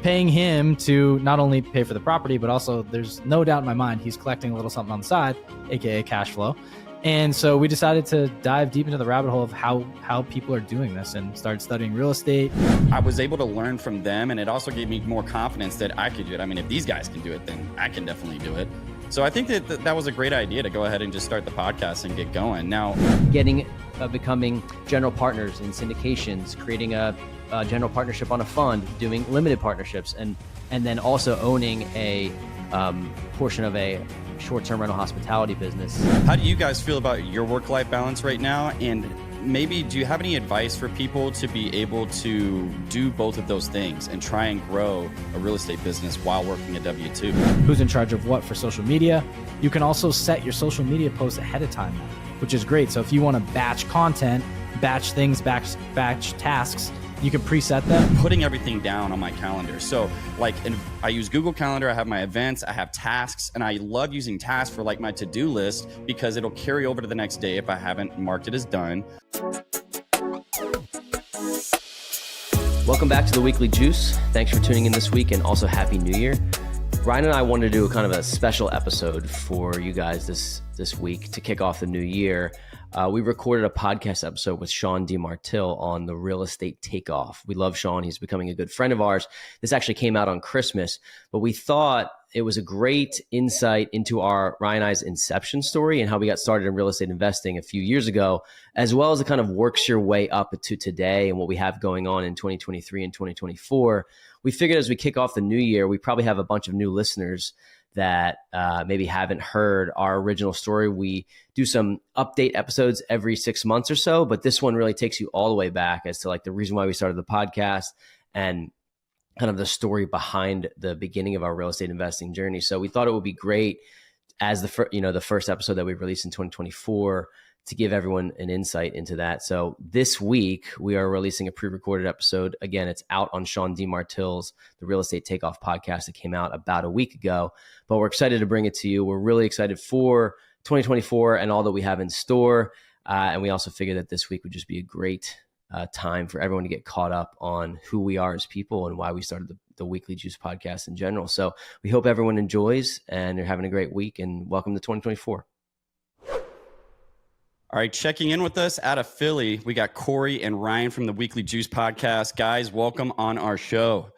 paying him to not only pay for the property, but also there's no doubt in my mind he's collecting a little something on the side, aka cash flow. And so we decided to dive deep into the rabbit hole of how people are doing this and started studying real estate. I was able to learn from them, and it also gave me more confidence that I could do it. I mean, if these guys can do it, then I can definitely do it. So I think that was a great idea to go ahead and just start the podcast and get going. Now, becoming general partners in syndications, creating a general partnership on a fund, doing limited partnerships, and then also owning a portion of a short-term rental hospitality business. How do you guys feel about your work-life balance right now? And maybe do you have any advice for people to be able to do both of those things and try and grow a real estate business while working a W-2? Who's in charge of what for social media? You can also set your social media posts ahead of time, which is great. So if you want to batch content, batch things, batch tasks, you can preset them. Putting everything down on my calendar. So I use Google Calendar, I have my events, I have tasks, and I love using tasks for like my to-do list because it'll carry over to the next day if I haven't marked it as done. Welcome back to the Weekly Juice. Thanks for tuning in this week, and also Happy New Year. Ryan and I wanted to do a kind of a special episode for you guys this week to kick off the new year. We recorded a podcast episode with Shawn DiMartile on the Real Estate Takeoff. We love Shawn. He's becoming a good friend of ours. This actually came out on Christmas, but we thought it was a great insight into our Ryan and I's inception story and how we got started in real estate investing a few years ago, as well as it kind of works your way up to today and what we have going on in 2023 and 2024. We figured as we kick off the new year, we probably have a bunch of new listeners that maybe haven't heard our original story. We do some update episodes every 6 months or so, but this one really takes you all the way back as to like the reason why we started the podcast and kind of the story behind the beginning of our real estate investing journey. So we thought it would be great as the first episode that we released in 2024 to give everyone an insight into that. So this week we are releasing a pre-recorded episode. Again, it's out on Shawn DiMartile's The Real Estate Takeoff Podcast that came out about a week ago, but we're excited to bring it to you. We're really excited for 2024 and all that we have in store. And we also figured that this week would just be a great time for everyone to get caught up on who we are as people and why we started the Weekly Juice podcast in general. So we hope everyone enjoys and you're having a great week, and welcome to 2024. All right, checking in with us out of Philly, we got Corey and Ryan from the Weekly Juice podcast. Guys, welcome on our show.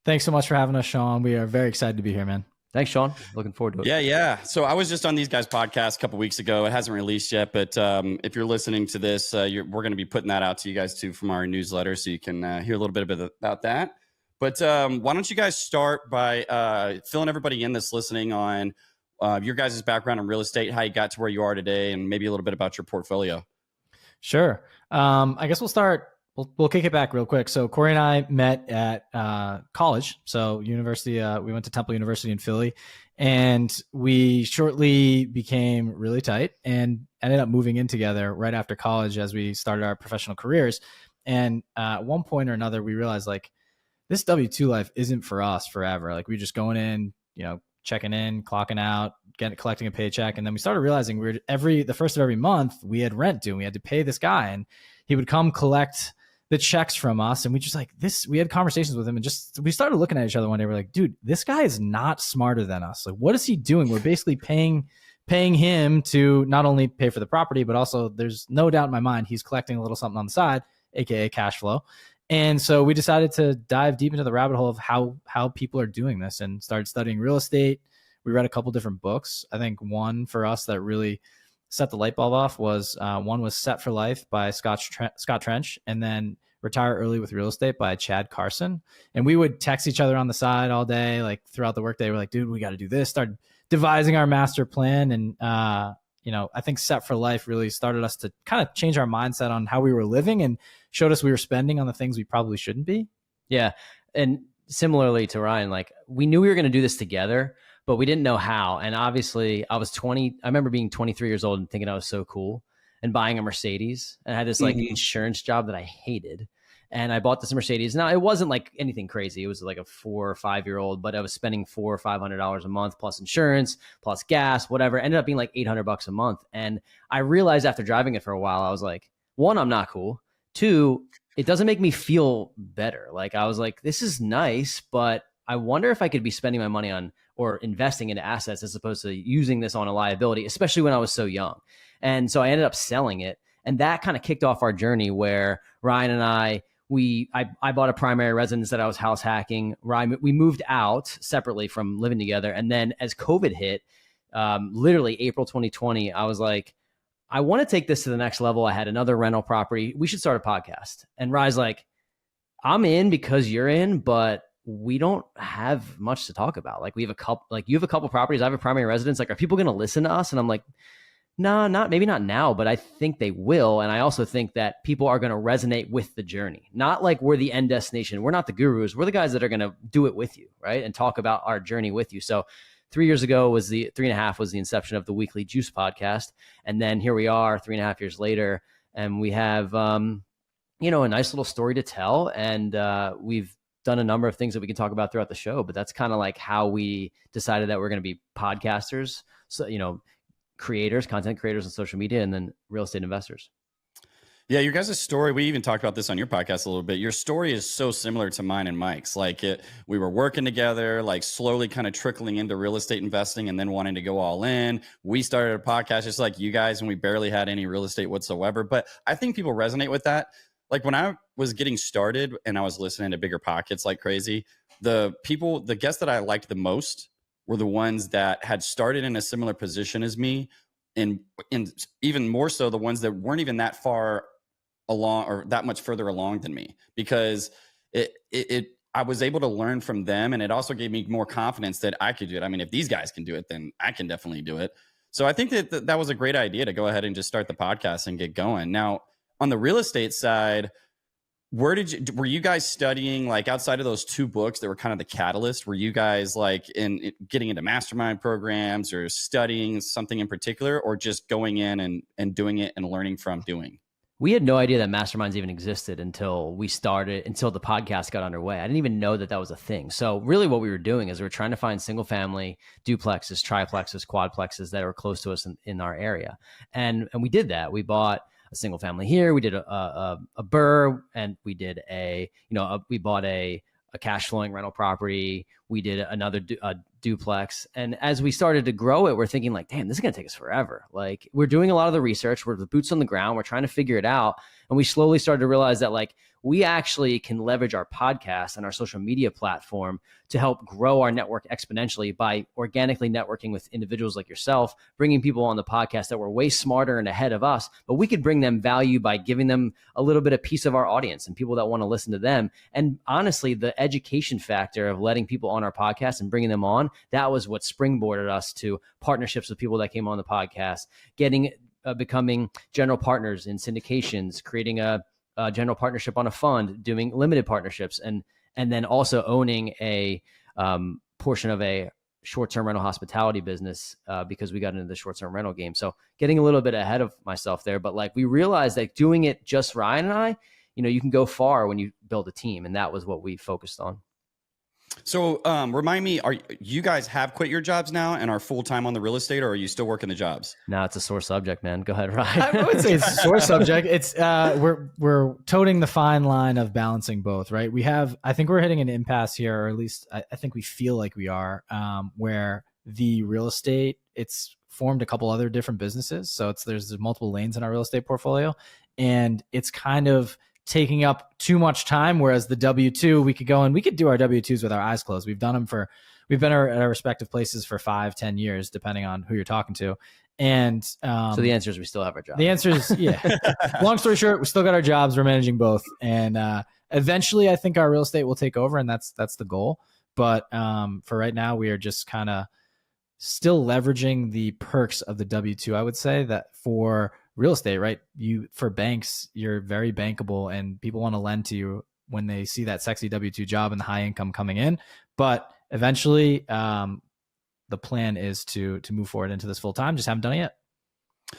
Thanks so much for having us, Shawn. We are very excited to be here, man. Thanks, Shawn. Looking forward to it. Yeah. So I was just on these guys' podcast a couple weeks ago. It hasn't released yet, but if you're listening to this, we're going to be putting that out to you guys too from our newsletter, so you can hear a little bit about that. But why don't you guys start by filling everybody in that's listening on your guys' background in real estate, how you got to where you are today, and maybe a little bit about your portfolio. Sure. I guess we'll kick it back real quick. So Corey and I met at college. So university, we went to Temple University in Philly, and we shortly became really tight and ended up moving in together right after college as we started our professional careers. And at one point or another, we realized like this W-2 life isn't for us forever. Like we're just going in, checking in, clocking out, collecting a paycheck. And then we started realizing the first of every month we had rent due and we had to pay this guy, and he would come collect the checks from us. And we had conversations with him, and we started looking at each other one day. We're like, dude, this guy is not smarter than us. Like, what is he doing? We're basically paying him to not only pay for the property, but also there's no doubt in my mind he's collecting a little something on the side, aka cash flow. And so we decided to dive deep into the rabbit hole of how people are doing this and started studying real estate. We read a couple different books. I think one for us that really set the light bulb off was one was Set for Life by Scott Trench, and then Retire Early with Real Estate by Chad Carson. And we would text each other on the side all day, like throughout the workday. We're like, dude, we got to do this. Start devising our master plan. And, I think Set for Life really started us to kind of change our mindset on how we were living and showed us we were spending on the things we probably shouldn't be. Yeah. And similarly to Ryan, like we knew we were going to do this together, but we didn't know how. And obviously I was 20. I remember being 23 years old and thinking I was so cool and buying a Mercedes, and I had this like insurance job that I hated. And I bought this Mercedes. Now it wasn't like anything crazy. It was like a 4 or 5 year old, but I was spending $400 or $500 a month plus insurance, plus gas, whatever. It ended up being like $800 a month. And I realized after driving it for a while, I was like, one, I'm not cool. Two, it doesn't make me feel better. Like I was like, this is nice, but I wonder if I could be spending my money on or investing into assets as opposed to using this on a liability, especially when I was so young. And so I ended up selling it. And that kind of kicked off our journey where Ryan and I bought a primary residence that I was house hacking. Ryan, we moved out separately from living together. And then as COVID hit, literally April 2020, I was like, I want to take this to the next level. I had another rental property. We should start a podcast. And Ryan's like, I'm in because you're in, but we don't have much to talk about. Like we have a couple, like you have a couple properties. I have a primary residence. Like, are people going to listen to us? And I'm like, no, maybe not now, but I think they will. And I also think that people are going to resonate with the journey. Not like we're the end destination. We're not the gurus. We're the guys that are going to do it with you, right? And talk about our journey with you. So 3 years ago was 3.5 was the inception of the Weekly Juice podcast. And then here we are 3.5 years later. And we have, a nice little story to tell. And we've done a number of things that we can talk about throughout the show, but that's kind of like how we decided that we're going to be podcasters. So, creators, content creators on social media, and then real estate investors. Yeah, your guys' story, we even talked about this on your podcast a little bit. Your story is so similar to mine and Mike's. Like we were working together, like slowly kind of trickling into real estate investing and then wanting to go all in. We started a podcast just like you guys, and we barely had any real estate whatsoever. But I think people resonate with that. Like when I was getting started and I was listening to Bigger Pockets like crazy, the guests that I liked the most were the ones that had started in a similar position as me, and even more so the ones that weren't even that far along or that much further along than me, because I was able to learn from them, and it also gave me more confidence that I could do it. I mean, if these guys can do it, then I can definitely do it. So I think that was a great idea to go ahead and just start the podcast and get going. Now, on the real estate side, were you guys studying, like outside of those 2 books that were kind of the catalyst? Were you guys like getting into mastermind programs or studying something in particular, or just going in and doing it and learning from doing? We had no idea that masterminds even existed until the podcast got underway. I didn't even know that was a thing. So really what we were doing is we were trying to find single family duplexes, triplexes, quadplexes that are close to us in our area. And we did that. We bought a single family here. We did a burr, and we did we bought a cash flowing rental property. We did another duplex. And as we started to grow it, we're thinking like, damn, this is going to take us forever. Like we're doing a lot of the research. We're the boots on the ground. We're trying to figure it out. And we slowly started to realize that like we actually can leverage our podcast and our social media platform to help grow our network exponentially by organically networking with individuals like yourself, bringing people on the podcast that were way smarter and ahead of us, but we could bring them value by giving them a little bit of piece of our audience and people that want to listen to them. And honestly, the education factor of letting people on our podcast and bringing them on, that was what springboarded us to partnerships with people that came on the podcast, becoming general partners in syndications, creating a general partnership on a fund, doing limited partnerships, and then also owning a portion of a short-term rental hospitality business because we got into the short-term rental game. So getting a little bit ahead of myself there, but like we realized that doing it just Ryan and I, you can go far when you build a team, and that was what we focused on. So remind me, are you guys have quit your jobs now and are full-time on the real estate, or are you still working the jobs? No, it's a sore subject, man. Go ahead, Ryan. I would say it's a sore subject. It's we're toting the fine line of balancing both, right? I think we're hitting an impasse here, or at least I think we feel like we are, where the real estate, it's formed a couple other different businesses. So there's multiple lanes in our real estate portfolio, and it's kind of taking up too much time. Whereas the W-2, we could do our W-2s with our eyes closed. We've been at our respective places for 5-10 years, depending on who you're talking to. And so the answer is we still have our job. The answer is, yeah. Long story short, we still got our jobs. We're managing both. And eventually I think our real estate will take over, and that's the goal. But for right now, we are just kind of still leveraging the perks of the W-2. I would say that for real estate, right? For banks, you're very bankable, and people want to lend to you when they see that sexy W-2 job and the high income coming in. But eventually, the plan is to move forward into this full time. Just haven't done it yet.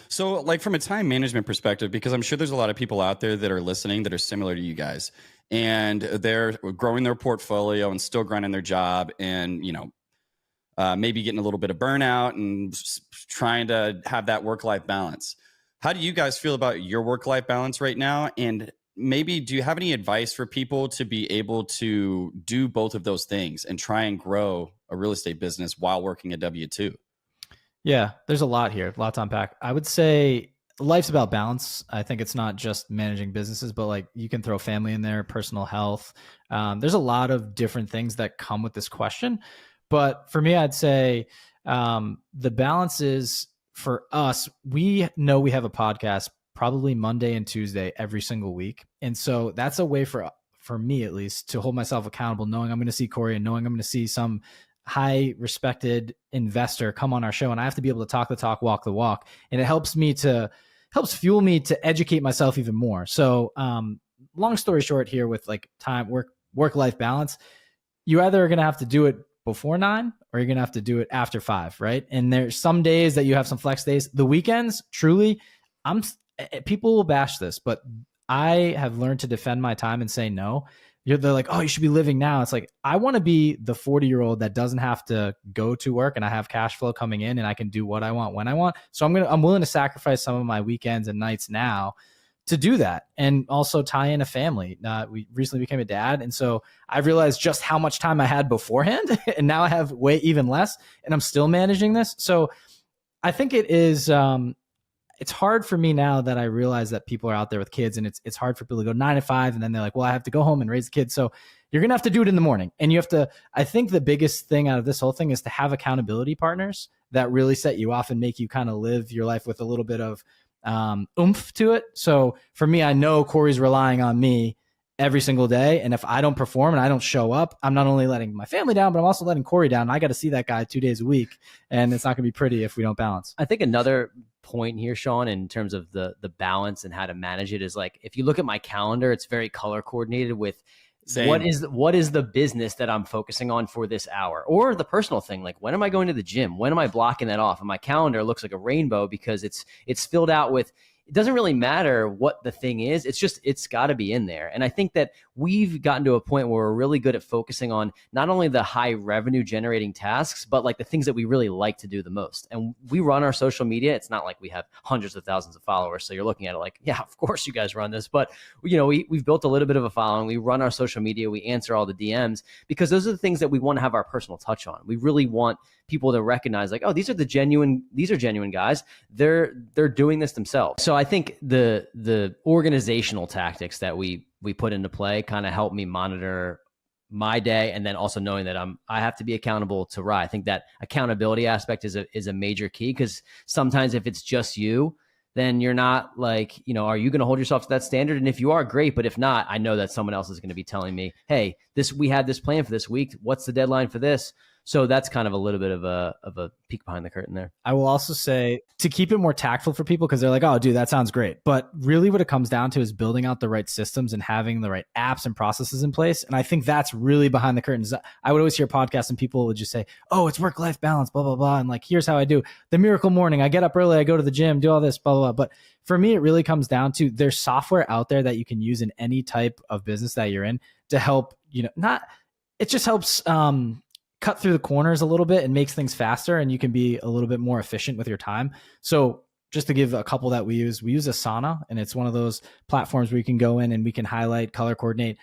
So like from a time management perspective, because I'm sure there's a lot of people out there that are listening that are similar to you guys, and they're growing their portfolio and still grinding their job, and maybe getting a little bit of burnout and trying to have that work-life balance. How do you guys feel about your work-life balance right now? And maybe do you have any advice for people to be able to do both of those things and try and grow a real estate business while working a W-2? Yeah, there's a lot here, a lot to unpack. I would say life's about balance. I think it's not just managing businesses, but like you can throw family in there, personal health. There's a lot of different things that come with this question. But for me, I'd say the balance is for us, we know we have a podcast probably Monday and Tuesday every single week. And so that's a way for me, at least, to hold myself accountable, knowing I'm going to see Corey and knowing I'm going to see some high respected investor come on our show. And I have to be able to talk the talk, walk the walk. And it helps fuel me to educate myself even more. So long story short here with like time, work-life balance, you either are going to have to do it before 9 or you're going to have to do it after 5, right? And there's some days that you have some flex days. The weekends, truly, people will bash this, but I have learned to defend my time and say no. They're like, oh, you should be living now. It's like, I want to be the 40-year-old that doesn't have to go to work and I have cash flow coming in and I can do what I want when I want. So I'm willing to sacrifice some of my weekends and nights now to do that, and also tie in a family. We recently became a dad, and so I've realized just how much time I had beforehand, and now I have way even less, and I'm still managing this. So I think it is. It's hard for me now that I realize that people are out there with kids, and it's hard for people to go 9 to 5, and then they're like, well, I have to go home and raise the kids. So you're gonna have to do it in the morning, and you have to. I think the biggest thing out of this whole thing is to have accountability partners that really set you off and make you kind of live your life with a little bit of oomph to it. So for me, I know Corey's relying on me every single day. And if I don't perform and I don't show up, I'm not only letting my family down, but I'm also letting Corey down. I got to see that guy 2 days a week, and it's not going to be pretty if we don't balance. I think another point here, Shawn, in terms of the balance and how to manage it is like, if you look at my calendar, it's very color coordinated with Same. what is the business that I'm focusing on for this hour, or the personal thing, like when am I going to the gym? When am I blocking that off? And my calendar looks like a rainbow because it's filled out with, it doesn't really matter what the thing is. It's got to be in there. And I think that we've gotten to a point where we're really good at focusing on not only the high revenue generating tasks, but like the things that we really like to do the most. And we run our social media. It's not like we have hundreds of thousands of followers. So you're looking at it like, yeah, of course you guys run this, but we've built a little bit of a following. We run our social media. We answer all the DMs because those are the things that we want to have our personal touch on. We really want people to recognize like, oh, these are genuine guys. They're doing this themselves. So I think the organizational tactics that we put into play kind of help me monitor my day, and then also knowing that I have to be accountable to Rye. I think that accountability aspect is a major key, because sometimes if it's just you, then you're not like, are you going to hold yourself to that standard? And if you are, great. But if not, I know that someone else is going to be telling me, hey, we had this plan for this week. What's the deadline for this? So that's kind of a little bit of a peek behind the curtain there. I will also say to keep it more tactful for people, because they're like, oh, dude, that sounds great. But really what it comes down to is building out the right systems and having the right apps and processes in place. And I think that's really behind the curtains. I would always hear podcasts and people would just say, oh, it's work-life balance, blah, blah, blah. And like, here's how I do the miracle morning. I get up early, I go to the gym, do all this, blah, blah, blah. But for me, it really comes down to there's software out there that you can use in any type of business that you're in to help, it just helps, cut through the corners a little bit and makes things faster, and you can be a little bit more efficient with your time. So just to give a couple that we use Asana, and it's one of those platforms where you can go in and we can highlight, color coordinate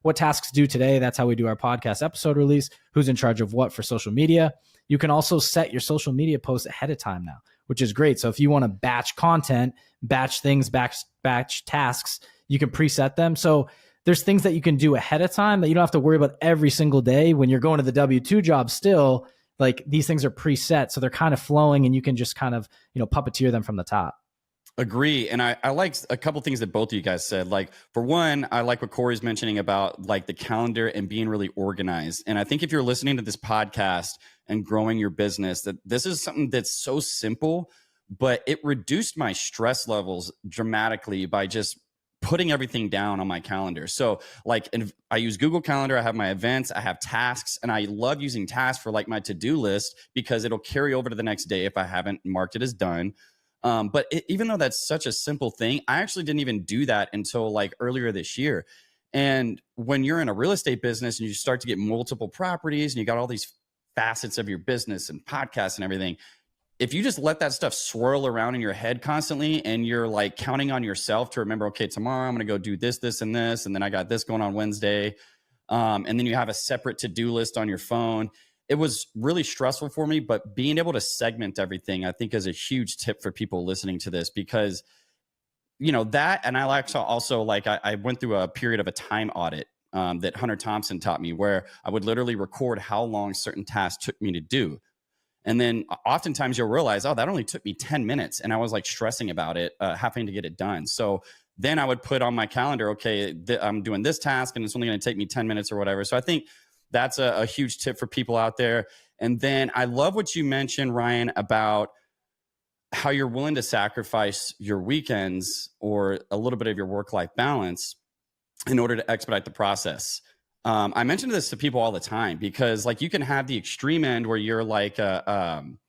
what tasks due today. That's how we do our podcast episode release, who's in charge of what for social media. You can also set your social media posts ahead of time now, which is great. So if you want to batch content, batch things, batch tasks, you can preset them. So there's things that you can do ahead of time that you don't have to worry about every single day when you're going to the W-2 job still. Like, these things are preset, so they're kind of flowing, and you can just kind of, puppeteer them from the top. Agree. And I like a couple things that both of you guys said. Like, for one, I like what Corey's mentioning about like the calendar and being really organized. And I think if you're listening to this podcast and growing your business, that this is something that's so simple, but it reduced my stress levels dramatically by just putting everything down on my calendar. So like, I use Google Calendar, I have my events, I have tasks, and I love using tasks for like my to-do list because it'll carry over to the next day if I haven't marked it as done. But even though that's such a simple thing, I actually didn't even do that until like earlier this year. And when you're in a real estate business and you start to get multiple properties and you got all these facets of your business and podcasts and everything, if you just let that stuff swirl around in your head constantly, and you're like counting on yourself to remember, okay, tomorrow I'm going to go do this, this, and this, and then I got this going on Wednesday. And then you have a separate to-do list on your phone. It was really stressful for me, but being able to segment everything, I think, is a huge tip for people listening to this, because, you know, that, and I like to also, like, I went through a period of a time audit that Hunter Thompson taught me, where I would literally record how long certain tasks took me to do. And then oftentimes you'll realize, oh, that only took me 10 minutes. And I was like stressing about it, having to get it done. So then I would put on my calendar, okay, I'm doing this task and it's only going to take me 10 minutes or whatever. So I think that's a huge tip for people out there. And then I love what you mentioned, Ryan, about how you're willing to sacrifice your weekends or a little bit of your work-life balance in order to expedite the process. I mention this to people all the time, because like you can have the extreme end where you're like Elon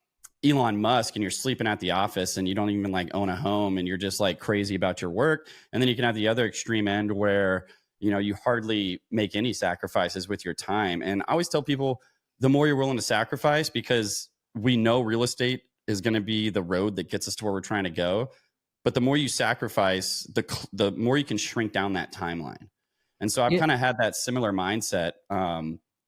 Musk and you're sleeping at the office and you don't even like own a home and you're just like crazy about your work. And then you can have the other extreme end where, you know, you hardly make any sacrifices with your time. And I always tell people, the more you're willing to sacrifice, because we know real estate is going to be the road that gets us to where we're trying to go. But the more you sacrifice, the more you can shrink down that timeline. And so I've kind of had that similar mindset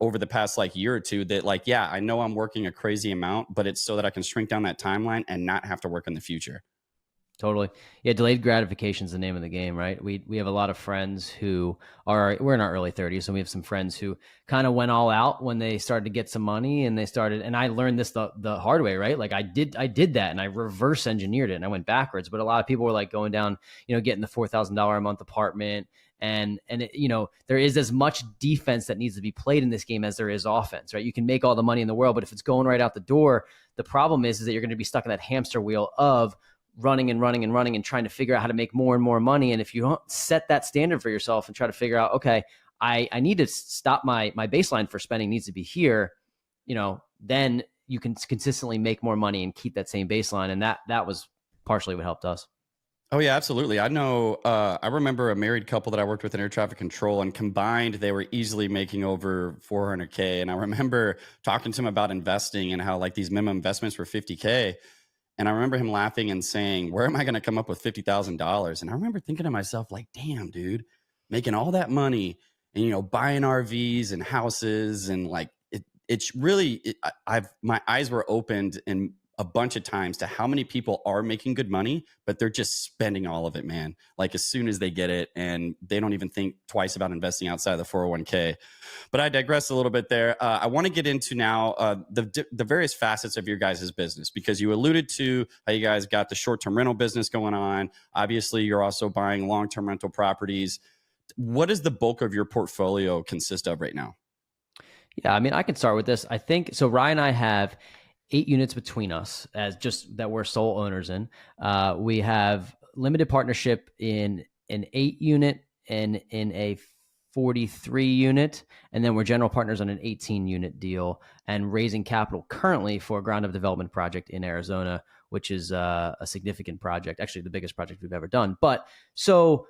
over the past like year or two, that like, yeah, I know I'm working a crazy amount, but it's so that I can shrink down that timeline and not have to work in the future. Totally. Yeah. Delayed gratification is the name of the game, right? We have a lot of friends who we're in our early 30s. And we have some friends who kind of went all out when they started to get some money, and and I learned this the hard way, right? Like I did that, and I reverse engineered it and I went backwards. But a lot of people were like going down, you know, getting the $4,000 a month apartment. And it, you know, there is as much defense that needs to be played in this game as there is offense, right? You can make all the money in the world, but if it's going right out the door, the problem is that you're going to be stuck in that hamster wheel of running and trying to figure out how to make more and more money. And if you don't set that standard for yourself and try to figure out, okay, I need to stop my baseline for spending needs to be here, you know, then you can consistently make more money and keep that same baseline. And that was partially what helped us. Oh yeah, absolutely. I know, I remember a married couple that I worked with in air traffic control, and combined, they were easily making over 400K. And I remember talking to him about investing and how like these minimum investments were 50K. And I remember him laughing and saying, where am I going to come up with $50,000? And I remember thinking to myself, like, damn, dude, making all that money and, you know, buying RVs and houses, and like, it's really, my eyes were opened in a bunch of times to how many people are making good money, but they're just spending all of it, man. Like as soon as they get it, and they don't even think twice about investing outside of the 401k. But I digress a little bit there. I want to get into now the various facets of your guys' business, because you alluded to how you guys got the short-term rental business going on. Obviously, you're also buying long-term rental properties. What does the bulk of your portfolio consist of right now? Yeah, I mean, I can start with this. I think so. Ryan and I have 8 units between us, as just that we're sole owners in. We have limited partnership in an 8 unit and in a 43 unit. And then we're general partners on an 18 unit deal, and raising capital currently for a ground up development project in Arizona, which is a significant project, actually the biggest project we've ever done. But so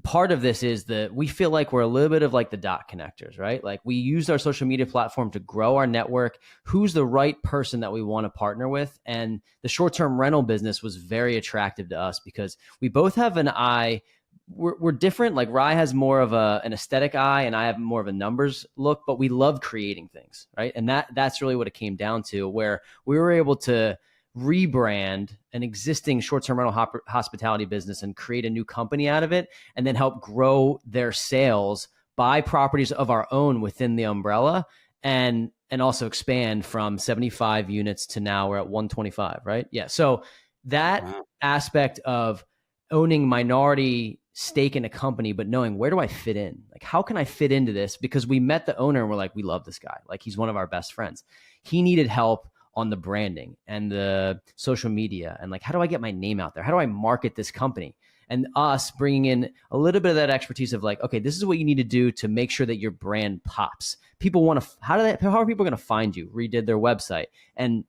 part of this is that we feel like we're a little bit of like the dot connectors, right? Like we used our social media platform to grow our network. Who's the right person that we want to partner with? And the short-term rental business was very attractive to us because we both have an eye. We're different. Like Rye has more of an aesthetic eye, and I have more of a numbers look, but we love creating things, right? And that's really what it came down to, where we were able to rebrand an existing short-term rental hospitality business and create a new company out of it, and then help grow their sales, buy properties of our own within the umbrella, and also expand from 75 units to now we're at 125, right? Yeah. So that aspect of owning minority stake in a company, but knowing where do I fit in? Like, how can I fit into this? Because we met the owner and we're like, we love this guy. Like, he's one of our best friends. He needed help on the branding and the social media, and like, how do I get my name out there? How do I market this company? And us bringing in a little bit of that expertise of like, okay, this is what you need to do to make sure that your brand pops. People want to, how are people going to find you? Redid their website. And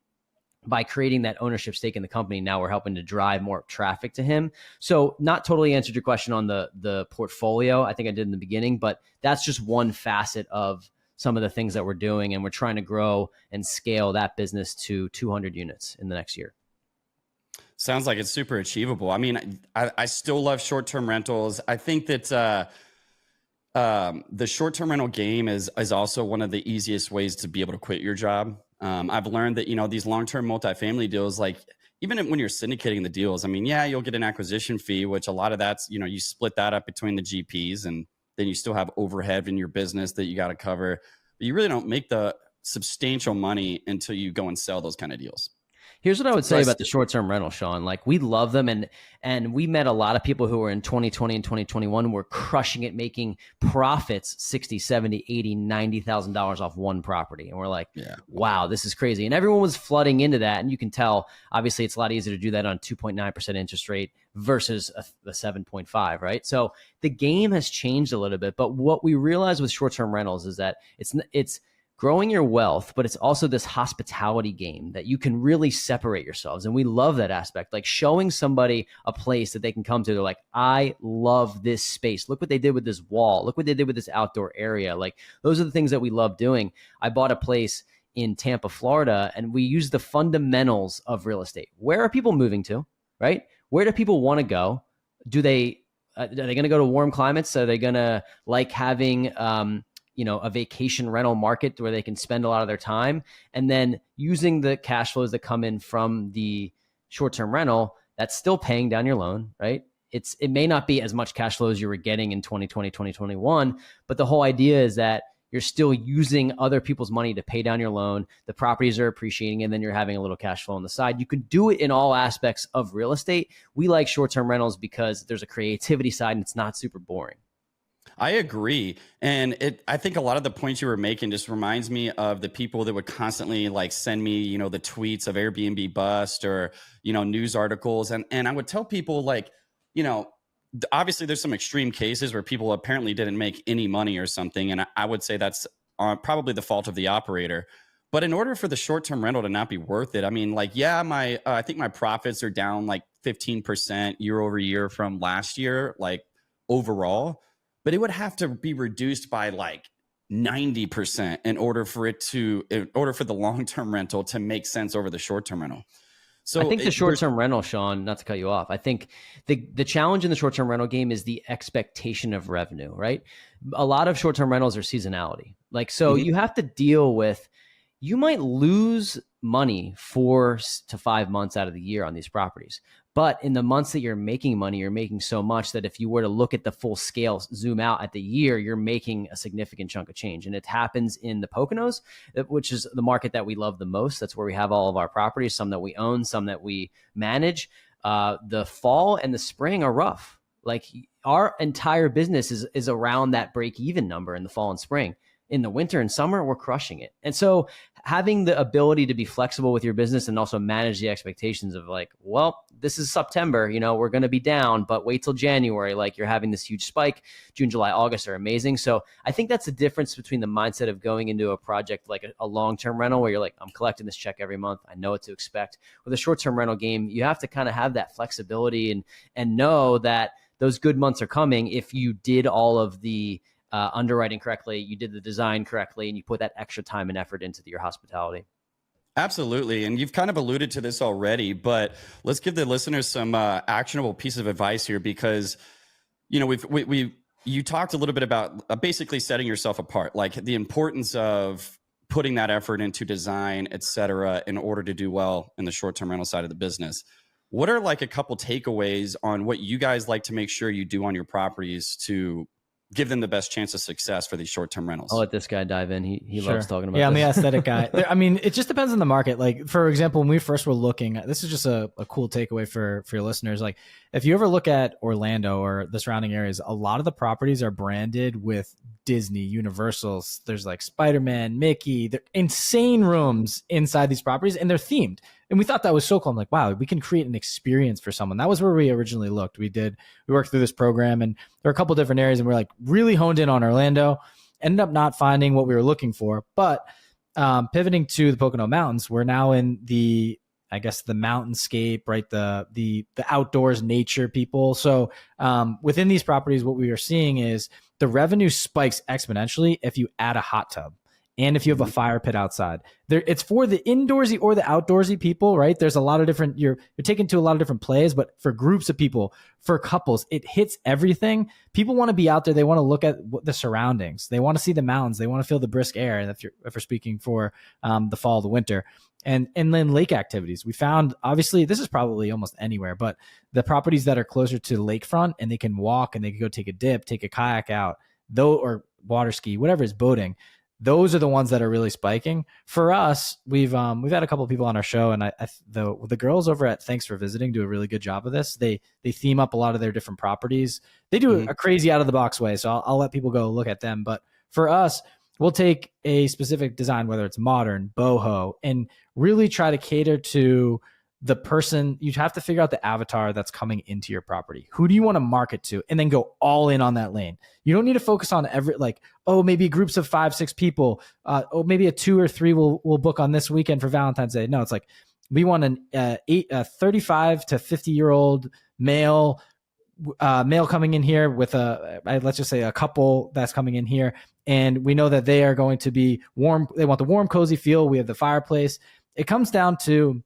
by creating that ownership stake in the company, now we're helping to drive more traffic to him. So not totally answered your question on the portfolio. I think I did in the beginning, but that's just one facet of some of the things that we're doing. And we're trying to grow and scale that business to 200 units in the next year. Sounds like it's super achievable. I mean, I still love short-term rentals. I think that the short-term rental game is also one of the easiest ways to be able to quit your job. I've learned that, these long-term multifamily deals, like even when you're syndicating the deals, I mean, yeah, you'll get an acquisition fee, which a lot of that's, you split that up between the GPs, and then you still have overhead in your business that you got to cover. But you really don't make the substantial money until you go and sell those kind of deals. Here's what I would say about the short-term rental, Shawn. Like, we love them. And we met a lot of people who were in 2020 and 2021 were crushing it, making profits, $60, $70, $80, $90,000 off one property. And we're like, wow, this is crazy. And everyone was flooding into that. And you can tell, obviously, it's a lot easier to do that on 2.9% interest rate versus the 7.5, right? So the game has changed a little bit. But what we realize with short-term rentals is that it's growing your wealth, but it's also this hospitality game that you can really separate yourselves. And we love that aspect, like showing somebody a place that they can come to. They're like, I love this space. Look what they did with this wall. Look what they did with this outdoor area. Like, those are the things that we love doing. I bought a place in Tampa, Florida, and we use the fundamentals of real estate. Where are people moving to, right? Where do people want to go? Are they going to go to warm climates? Are they going to like having, a vacation rental market where they can spend a lot of their time, and then using the cash flows that come in from the short-term rental, that's still paying down your loan, right? It may not be as much cash flow as you were getting in 2020, 2021, but the whole idea is that you're still using other people's money to pay down your loan. The properties are appreciating, and then you're having a little cash flow on the side. You can do it in all aspects of real estate. We like short-term rentals because there's a creativity side and it's not super boring. I agree. And I think a lot of the points you were making just reminds me of the people that would constantly like send me, the tweets of Airbnb bust or, news articles. And I would tell people like, obviously there's some extreme cases where people apparently didn't make any money or something. And I would say that's probably the fault of the operator. But in order for the short-term rental to not be worth it, I mean, like, yeah, I think my profits are down like 15% year over year from last year, like overall. But it would have to be reduced by like 90% in order for the long-term rental to make sense over the short-term rental. So I think the short-term rental, Shawn, not to cut you off, I think the challenge in the short-term rental game is the expectation of revenue, right? A lot of short-term rentals are seasonality. Like, so you have to deal with, you might lose money 4 to 5 months out of the year on these properties. But in the months that you're making money, you're making so much that if you were to look at the full scale, zoom out at the year, you're making a significant chunk of change. And it happens in the Poconos, which is the market that we love the most. That's where we have all of our properties, some that we own, some that we manage. The fall and the spring are rough. Like, our entire business is around that break-even number in the fall and spring. In the winter and summer, we're crushing it. And so having the ability to be flexible with your business and also manage the expectations of like, well, this is September, we're going to be down, but wait till January. Like, you're having this huge spike. June, July, August are amazing. So I think that's the difference between the mindset of going into a project like a long-term rental where you're like, I'm collecting this check every month. I know what to expect. With a short-term rental game, you have to kind of have that flexibility and know that those good months are coming if you did all of the underwriting correctly, you did the design correctly, and you put that extra time and effort into your hospitality. Absolutely. And you've kind of alluded to this already, but let's give the listeners some actionable piece of advice here, because, you talked a little bit about basically setting yourself apart, like the importance of putting that effort into design, et cetera, in order to do well in the short-term rental side of the business. What are like a couple takeaways on what you guys like to make sure you do on your properties to give them the best chance of success for these short-term rentals? I'll let this guy dive in. He Sure. loves talking about this. I'm this. the aesthetic guy. I mean, it just depends on the market. Like, for example, when we first were looking, this is just a cool takeaway for your listeners. Like, if you ever look at Orlando or the surrounding areas, a lot of the properties are branded with Disney, Universals. There's like Spider-Man, Mickey. They're insane rooms inside these properties, and they're themed. And we thought that was so cool. I'm like, wow, we can create an experience for someone. That was where we originally looked. We worked through this program, and there were a couple different areas, and we're like really honed in on Orlando. Ended up not finding what we were looking for, but pivoting to the Pocono Mountains, we're now in the mountainscape, right? The outdoors nature people. So within these properties, what we are seeing is the revenue spikes exponentially if you add a hot tub and if you have a fire pit outside. There, it's for the indoorsy or the outdoorsy people, right? There's a lot of different, you're taken to a lot of different plays, but for groups of people, for couples, it hits everything. People want to be out there. They want to look at the surroundings. They want to see the mountains. They want to feel the brisk air. And if we're speaking for the fall, the winter, and then lake activities. We found, obviously, this is probably almost anywhere, but the properties that are closer to the lakefront and they can walk and they can go take a dip, take a kayak out, though, or water ski, whatever is boating. Those are the ones that are really spiking. For us, we've had a couple of people on our show, and the girls over at Thanks for Visiting do a really good job of this. They theme up a lot of their different properties. They do a crazy out of the box way, so I'll let people go look at them. But for us, we'll take a specific design, whether it's modern, boho, and really try to cater to the person. You have to figure out the avatar that's coming into your property. Who do you want to market to? And then go all in on that lane. You don't need to focus on maybe groups of 5-6 people. Maybe a 2 or 3 will book on this weekend for Valentine's Day. No, it's like, we want a 35 to 50-year-old male coming in here with let's just say a couple that's coming in here. And we know that they are going to be warm. They want the warm, cozy feel. We have the fireplace. It comes down to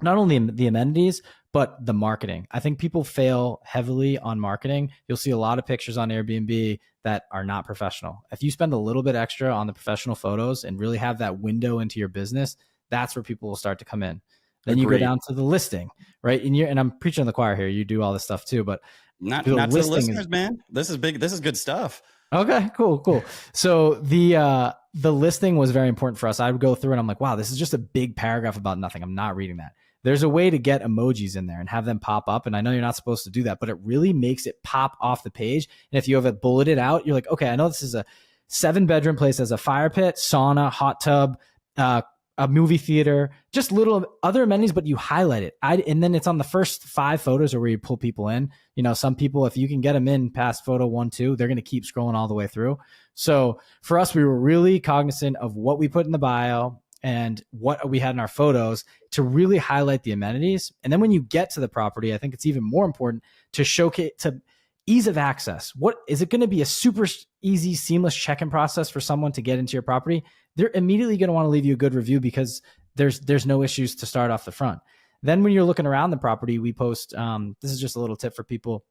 not only the amenities, but the marketing. I think people fail heavily on marketing. You'll see a lot of pictures on Airbnb that are not professional. If you spend a little bit extra on the professional photos and really have that window into your business, that's where people will start to come in. Then you go down to the listing, right? And I'm preaching to the choir here. You do all this stuff too, but not to the listeners, man. This is big. This is good stuff. Okay, cool. So the listing was very important for us. I would go through and I'm like, wow, this is just a big paragraph about nothing. I'm not reading that. There's a way to get emojis in there and have them pop up. And I know you're not supposed to do that, but it really makes it pop off the page. And if you have it bulleted out, you're like, okay, I know this is a 7-bedroom place, has a fire pit, sauna, hot tub, a movie theater, just little other amenities, but you highlight it. And then it's on the first 5 photos or where you pull people in. You know, some people, if you can get them in past photo 1, 2, they're going to keep scrolling all the way through. So for us, we were really cognizant of what we put in the bio and what we had in our photos to really highlight the amenities. And then when you get to the property, I think it's even more important to showcase to ease of access. What is it going to be? A super easy, seamless check-in process for someone to get into your property? They're immediately going to want to leave you a good review because there's no issues to start off the front. Then when you're looking around the property, we post, this is just a little tip for people.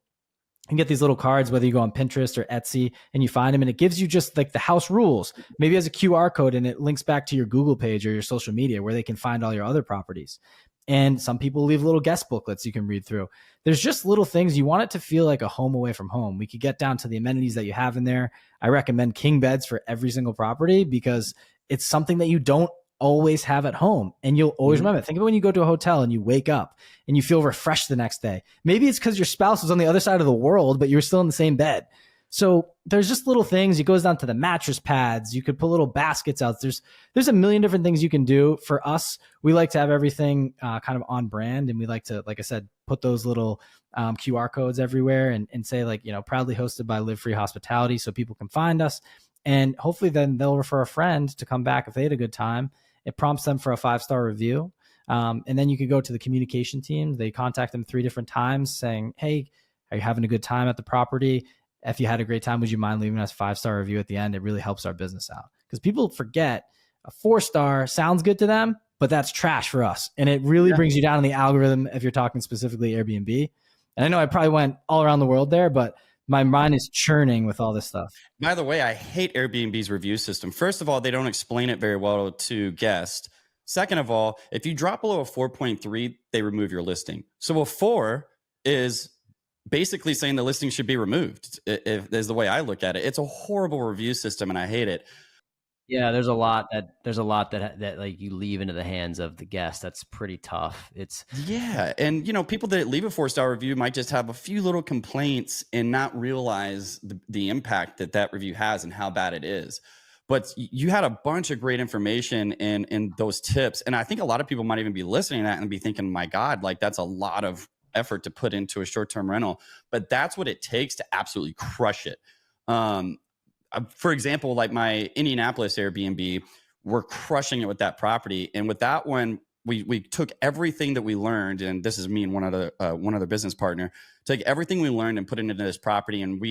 You can get these little cards, whether you go on Pinterest or Etsy, and you find them, and it gives you just like the house rules. Maybe it has a QR code and it links back to your Google page or your social media where they can find all your other properties. And some people leave little guest booklets you can read through. There's just little things. You want it to feel like a home away from home. We could get down to the amenities that you have in there. I recommend king beds for every single property because it's something that you don't always have at home. And you'll always remember it. Think of when you go to a hotel and you wake up and you feel refreshed the next day. Maybe it's because your spouse was on the other side of the world, but you're still in the same bed. So there's just little things. It goes down to the mattress pads. You could put little baskets out. There's a million different things you can do. For us, we like to have everything kind of on brand. And we like to, like I said, put those little QR codes everywhere and say like, you know, proudly hosted by Live Free Hospitality so people can find us. And hopefully then they'll refer a friend to come back if they had a good time. It prompts them for a 5-star review. And then you could go to the communication team. They contact them 3 different times saying, hey, are you having a good time at the property? If you had a great time, would you mind leaving us a 5-star review at the end? It really helps our business out because people forget a 4-star sounds good to them, but that's trash for us. And it really brings you down in the algorithm if you're talking specifically Airbnb. And I know I probably went all around the world there, but my mind is churning with all this stuff. By the way, I hate Airbnb's review system. First of all, they don't explain it very well to guests. Second of all, if you drop below a 4.3, they remove your listing. So a 4 is basically saying the listing should be removed. If there's the way I look at it, it's a horrible review system and I hate it. Yeah, there's a lot that like you leave into the hands of the guest. That's pretty tough. And you know, people that leave a 4-star review might just have a few little complaints and not realize the impact that review has and how bad it is. But you had a bunch of great information in those tips, and I think a lot of people might even be listening to that and be thinking, "My God, like that's a lot of effort to put into a short-term rental." But that's what it takes to absolutely crush it. For example, like my Indianapolis Airbnb, we're crushing it with that property. And with that one, we took everything that we learned, and this is me and one other business partner, take everything we learned and put it into this property. And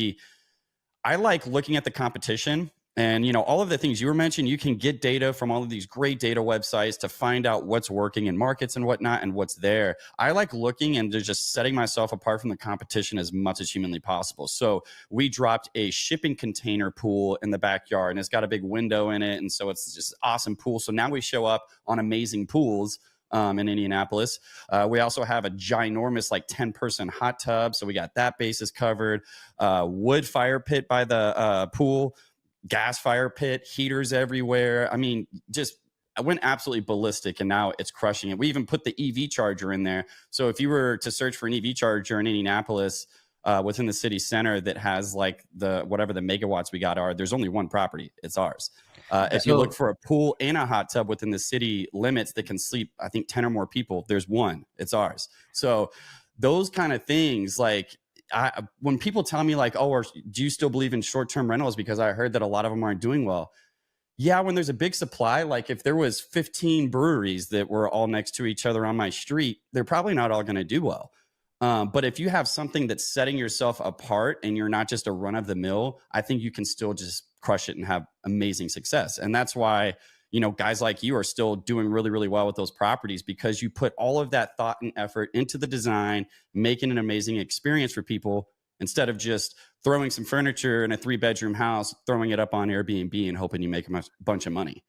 I like looking at the competition And, all of the things you were mentioning, you can get data from all of these great data websites to find out what's working in markets and whatnot and what's there. I like looking and just setting myself apart from the competition as much as humanly possible. So we dropped a shipping container pool in the backyard, and it's got a big window in it. And so it's just an awesome pool. So now we show up on amazing pools in Indianapolis. We also have a ginormous 10-person hot tub. So we got that basis covered. Wood fire pit by the pool. Gas fire pit, heaters everywhere. I mean, I went absolutely ballistic, and now it's crushing it. We even put the EV charger in there. So if you were to search for an EV charger in Indianapolis within the city center that has whatever the megawatts we got are, there's only one property. It's ours. If you look for a pool and a hot tub within the city limits that can sleep, I think 10 or more people, there's one. It's ours. So those kind of things, when people tell me or do you still believe in short-term rentals? Because I heard that a lot of them aren't doing well. Yeah, when there's a big supply, if there was 15 breweries that were all next to each other on my street, they're probably not all going to do well. But if you have something that's setting yourself apart and you're not just a run of the mill, I think you can still just crush it and have amazing success. And that's why, guys like you are still doing really, really well with those properties, because you put all of that thought and effort into the design, making an amazing experience for people, instead of just throwing some furniture in a 3-bedroom house, throwing it up on Airbnb and hoping you make a bunch of money,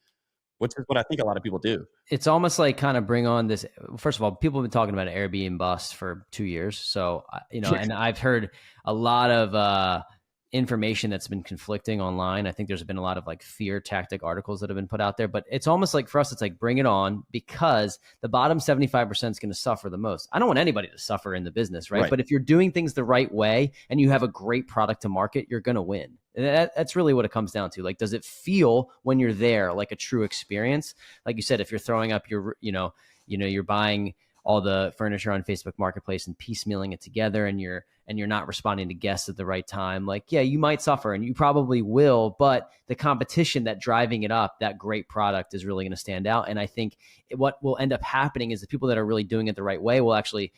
which is what I think a lot of people do. It's almost kind of bring on this. First of all, people have been talking about Airbnb bust for 2 years. So, and I've heard a lot of information that's been conflicting online. I think there's been a lot of fear tactic articles that have been put out there, but it's almost for us, it's bring it on, because the bottom 75% is going to suffer the most. I don't want anybody to suffer in the business, right? But if you're doing things the right way and you have a great product to market, you're going to win. And that's really what it comes down to. Does it feel when you're there like a true experience? Like you said, if you're throwing up your, you're buying all the furniture on Facebook Marketplace and piecemealing it together, and you're not responding to guests at the right time, yeah, you might suffer, and you probably will, but the competition that driving it up, that great product is really going to stand out. And I think what will end up happening is the people that are really doing it the right way will actually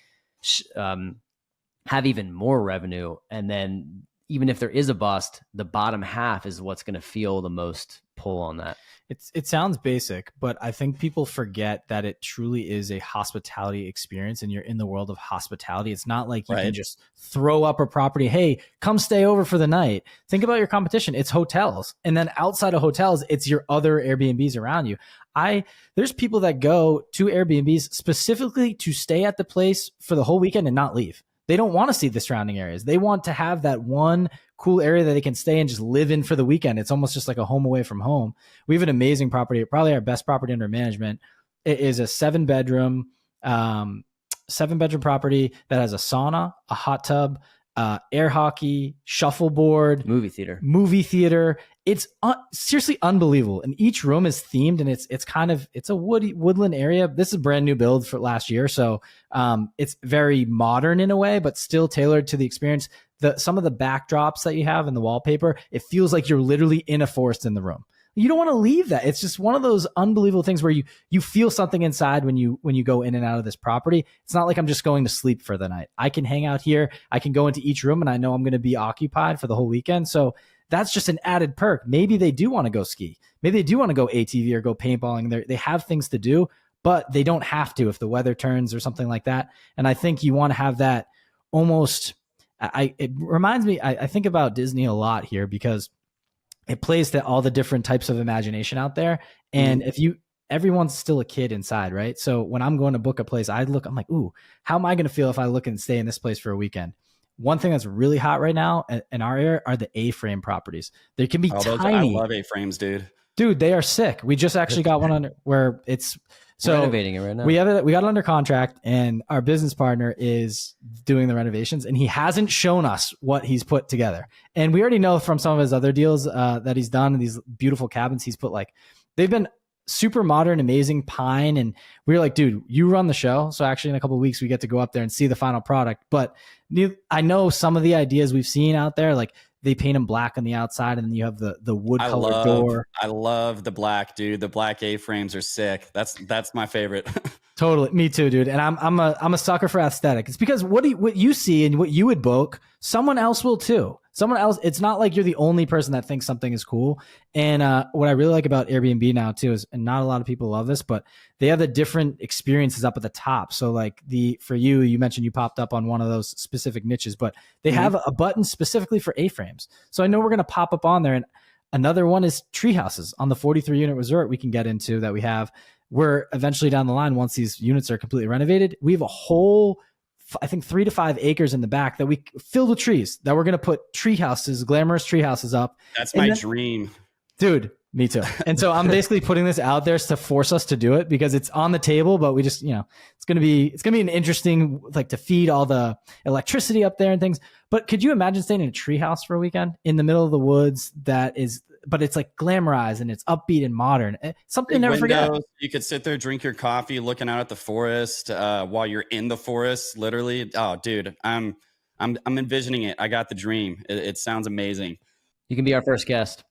have even more revenue. And then even if there is a bust, the bottom half is what's going to feel the most pull on that. It sounds basic, but I think people forget that it truly is a hospitality experience, and you're in the world of hospitality. It's not like you can just throw up a property. Hey, come stay over for the night. Think about your competition. It's hotels. And then outside of hotels, it's your other Airbnbs around you. There's people that go to Airbnbs specifically to stay at the place for the whole weekend and not leave. They don't want to see the surrounding areas. They want to have that one cool area that they can stay and just live in for the weekend. It's almost just like a home away from home. We have an amazing property, probably our best property under management. It is a 7-bedroom property that has a sauna, a hot tub, air hockey, shuffleboard, movie theater. It's seriously unbelievable. And each room is themed, and it's a woodland area. This is a brand new build for last year. So it's very modern in a way, but still tailored to the experience. Some of the backdrops that you have in the wallpaper, it feels like you're literally in a forest in the room. You don't want to leave that. It's just one of those unbelievable things where you feel something inside when you go in and out of this property. It's not like I'm just going to sleep for the night. I can hang out here. I can go into each room, and I know I'm going to be occupied for the whole weekend. So that's just an added perk. Maybe they do want to go ski. Maybe they do want to go ATV or go paintballing. They have things to do, but they don't have to if the weather turns or something like that. And I think you want to have that almost. It reminds me. I think about Disney a lot here, because it plays to all the different types of imagination out there. And everyone's still a kid inside, right? So when I'm going to book a place, I'm like, ooh, how am I going to feel if I look and stay in this place for a weekend? One thing that's really hot right now in our area are the A-frame properties. They can be tiny. I love A-frames, dude. Dude, they are sick. We just actually got one under where it's renovating it right now. We got it under contract, and our business partner is doing the renovations, and he hasn't shown us what he's put together. And we already know from some of his other deals that he's done, these beautiful cabins he's put, they've been super modern, amazing pine. And we were like, dude, you run the show. So actually in a couple of weeks, we get to go up there and see the final product. But I know some of the ideas we've seen out there, they paint them black on the outside, and then you have the wood colored door. I love the black, dude. The black A-frames are sick. That's my favorite. Totally. Me too, dude. And I'm a sucker for aesthetic. It's because what you see and what you would book, someone else will too. someone else. It's not like you're the only person that thinks something is cool. And what I really like about Airbnb now too is, and not a lot of people love this, but they have the different experiences up at the top. So like for you mentioned you popped up on one of those specific niches, but they have a button specifically for A-frames. So I know we're going to pop up on there. And another one is tree houses on the 43 unit resort we can get into that we have. We're eventually down the line, once these units are completely renovated, we have a whole, I think 3 to 5 acres in the back that we filled with trees that we're going to put tree houses, glamorous tree houses up. That's my dream. Dude, me too. And so I'm basically putting this out there to force us to do it because it's on the table, but we just, it's going to be an interesting, like to feed all the electricity up there and things. But could you imagine staying in a tree house for a weekend in the middle of the woods but it's like glamorized and it's upbeat and modern. Something to never forget. You could sit there, drink your coffee, looking out at the forest while you're in the forest, literally. Oh, dude, I'm envisioning it. I got the dream. It sounds amazing. You can be our first guest.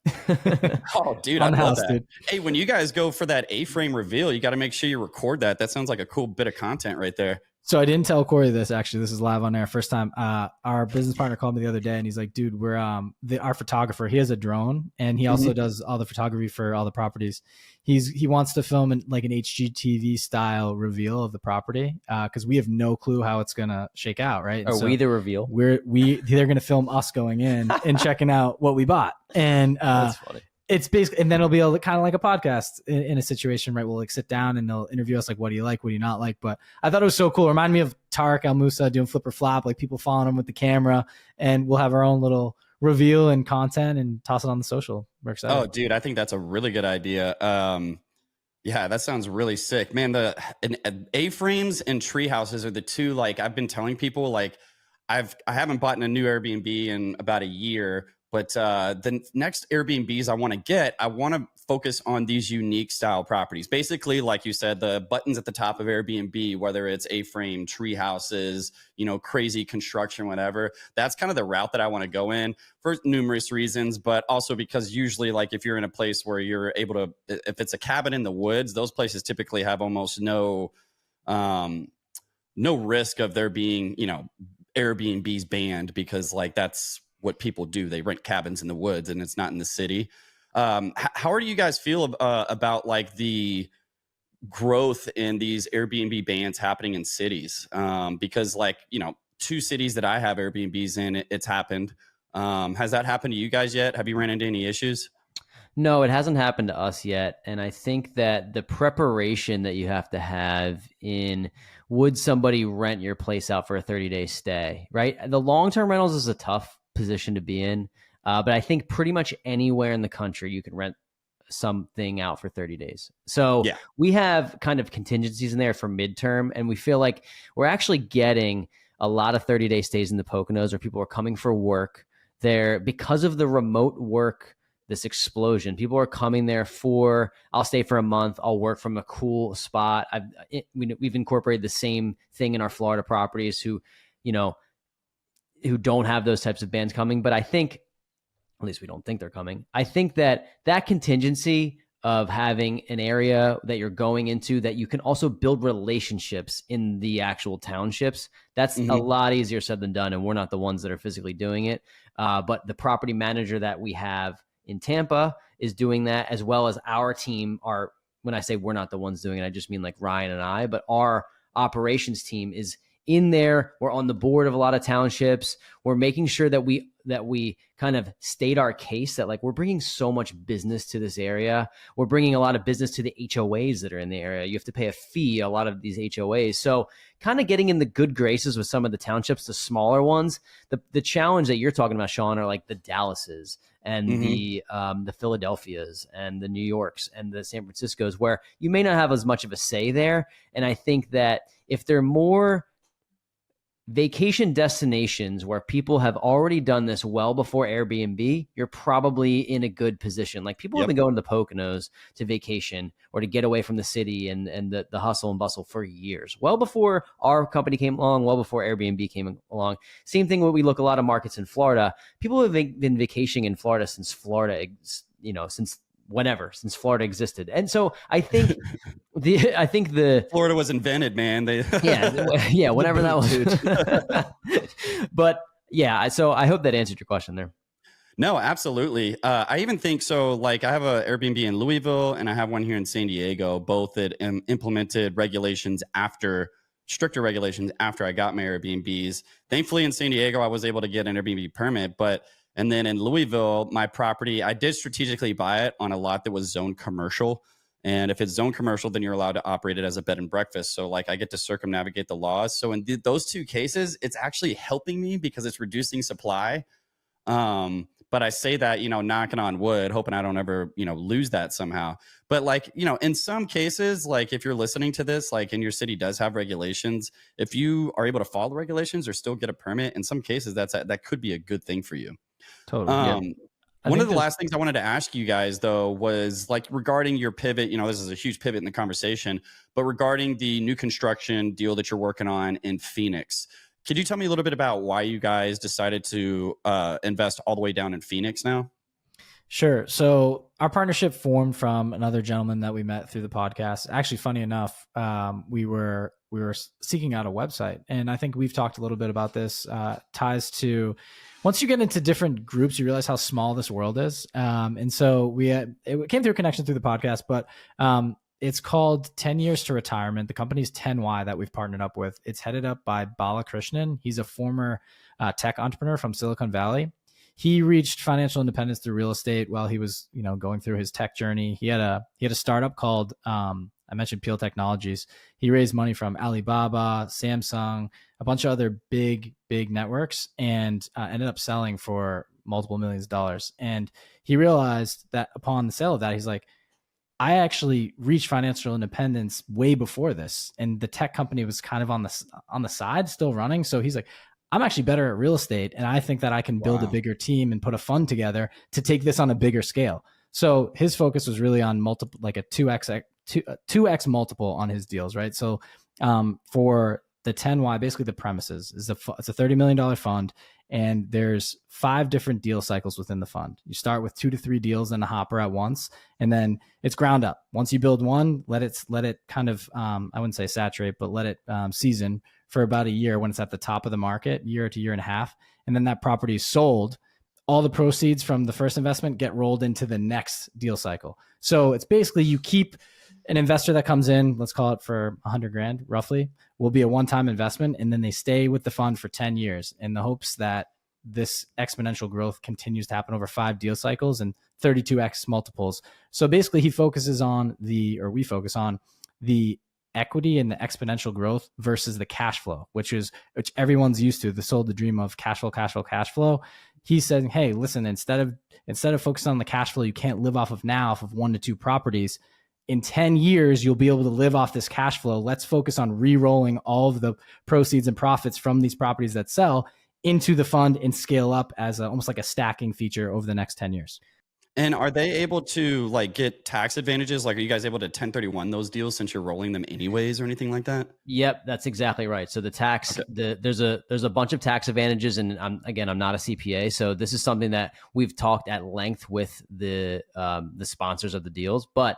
Oh, dude, I love that. Dude. Hey, when you guys go for that A-frame reveal, you got to make sure you record that. That sounds like a cool bit of content right there. So I didn't tell Corey this, actually. This is live on air. First time. Our business partner called me the other day and he's like, dude, we're our photographer. He has a drone and he also does all the photography for all the properties. He wants to film like an HGTV style reveal of the property because we have no clue how it's going to shake out, right? Are we the reveal? They're going to film us going in and checking out what we bought. And that's funny. It's basically, and then it'll be kind of like a podcast in a situation, right? We'll like sit down and they'll interview us, like, what do you like? What do you not like? But I thought it was so cool. It reminded me of Tariq Al Musa doing flip or flop, like people following him with the camera, and we'll have our own little reveal and content and toss it on the social. We're excited. Oh, dude, I think that's a really good idea. Yeah, that sounds really sick, man. The A-frames and tree houses are the two, like I've been telling people, like I haven't bought in a new Airbnb in about a year. But the next Airbnbs I want to focus on these unique style properties. Basically, like you said, the buttons at the top of Airbnb, whether it's A-frame, tree houses, crazy construction, whatever. That's kind of the route that I want to go in for numerous reasons, but also because usually, like if you're in a place where you're able to, if it's a cabin in the woods, those places typically have almost no risk of there being, Airbnbs banned because like that's what people do. They rent cabins in the woods and it's not in the city. How do you guys feel about like the growth in these Airbnb bans happening in cities? Because like, 2 cities that I have Airbnbs in, it's happened. Has that happened to you guys yet? Have you ran into any issues? No, it hasn't happened to us yet. And I think that the preparation that you have to have in, would somebody rent your place out for a 30-day stay, right? The long-term rentals is a tough position to be in. But I think pretty much anywhere in the country, you can rent something out for 30 days. So we have kind of contingencies in there for midterm. And we feel like we're actually getting a lot of 30-day stays in the Poconos where people are coming for work there because of the remote work, this explosion. People are coming there I'll stay for a month. I'll work from a cool spot. We've incorporated the same thing in our Florida properties who don't have those types of bans coming. But I think, at least we don't think they're coming. I think that contingency of having an area that you're going into that you can also build relationships in the actual townships, that's a lot easier said than done. And we're not the ones that are physically doing it. But the property manager that we have in Tampa is doing that, as well as our team when I say we're not the ones doing it, I just mean like Ryan and I, but our operations team is in there. We're on the board of a lot of townships. We're making sure that we kind of state our case that like we're bringing so much business to this area. We're bringing a lot of business to the HOAs that are in the area. You have to pay a fee, a lot of these HOAs. So kind of getting in the good graces with some of the townships, the smaller ones. The challenge that you're talking about, Shawn, are like the Dallases and the Philadelphias and the New Yorks and the San Franciscos, where you may not have as much of a say there. And I think that if they're more vacation destinations where people have already done this well before Airbnb, you're probably in a good position. Like people have been going to the Poconos to vacation or to get away from the city and the hustle and bustle for years. Well before our company came along, well before Airbnb came along. Same thing when we look a lot of markets in Florida. People have been vacationing in Florida since Florida, since Florida existed. And so I think the Florida was invented, man. whenever that was. But yeah, so I hope that answered your question there. No, absolutely. I even think so. Like I have a Airbnb in Louisville and I have one here in San Diego, both that implemented regulations after stricter regulations after I got my Airbnbs. Thankfully in San Diego, I was able to get an Airbnb permit, and then in Louisville, my property, I did strategically buy it on a lot that was zoned commercial. And if it's zone commercial, then you're allowed to operate it as a bed and breakfast. So like I get to circumnavigate the laws. So in those two cases, it's actually helping me because it's reducing supply. But I say that, knocking on wood, hoping I don't ever, lose that somehow. But like, in some cases, like if you're listening to this, like in your city does have regulations, if you are able to follow the regulations or still get a permit, in some cases, that could be a good thing for you. Totally. Yeah. One of the last things I wanted to ask you guys, though, was like regarding your pivot. This is a huge pivot in the conversation, but regarding the new construction deal that you're working on in Phoenix, could you tell me a little bit about why you guys decided to invest all the way down in Phoenix now? Sure. So our partnership formed from another gentleman that we met through the podcast. Actually, funny enough, we were seeking out a website, and I think we've talked a little bit about this. Ties to once you get into different groups, you realize how small this world is. And so it came through a connection through the podcast, but it's called 10 Years to Retirement. The company's 10Y that we've partnered up with. It's headed up by Balakrishnan. He's a former tech entrepreneur from Silicon Valley. He reached financial independence through real estate while he was, going through his tech journey. He had a startup called I mentioned Peel Technologies. He raised money from Alibaba, Samsung, a bunch of other big networks, and ended up selling for multiple millions of dollars. And he realized that upon the sale of that, he's like, I actually reached financial independence way before this, and the tech company was kind of on the side, still running. So he's like, I'm actually better at real estate, and I think that I can build a bigger team and put a fund together to take this on a bigger scale. So his focus was really on multiple, like a 2x multiple on his deals, right? So for the 10Y, basically the premises is it's a $30 million fund, and there's 5 different deal cycles within the fund. You start with 2 to 3 deals in the hopper at once, and then it's ground up. Once you build one, let it kind of, I wouldn't say saturate, but let it season for about a year when it's at the top of the market, year to year and a half. And then that property is sold. All the proceeds from the first investment get rolled into the next deal cycle. So it's basically you keep an investor that comes in, let's call it for $100,000 roughly, will be a one-time investment. And then they stay with the fund for 10 years in the hopes that this exponential growth continues to happen over 5 deal cycles and 32x multiples. So basically we focus on the equity and the exponential growth versus the cash flow, which everyone's used to, the dream of cash flow. He said, hey, listen, instead of focusing on the cash flow you can't live off of now, off of 1 to 2 properties, in 10 years, you'll be able to live off this cash flow. Let's focus on re-rolling all of the proceeds and profits from these properties that sell into the fund and scale up as almost like a stacking feature over the next 10 years. And are they able to like get tax advantages? Like, are you guys able to 1031 those deals since you're rolling them anyways or anything like that? Yep, that's exactly right. So the tax, there's a bunch of tax advantages, and I'm not a CPA, so this is something that we've talked at length with the sponsors of the deals. But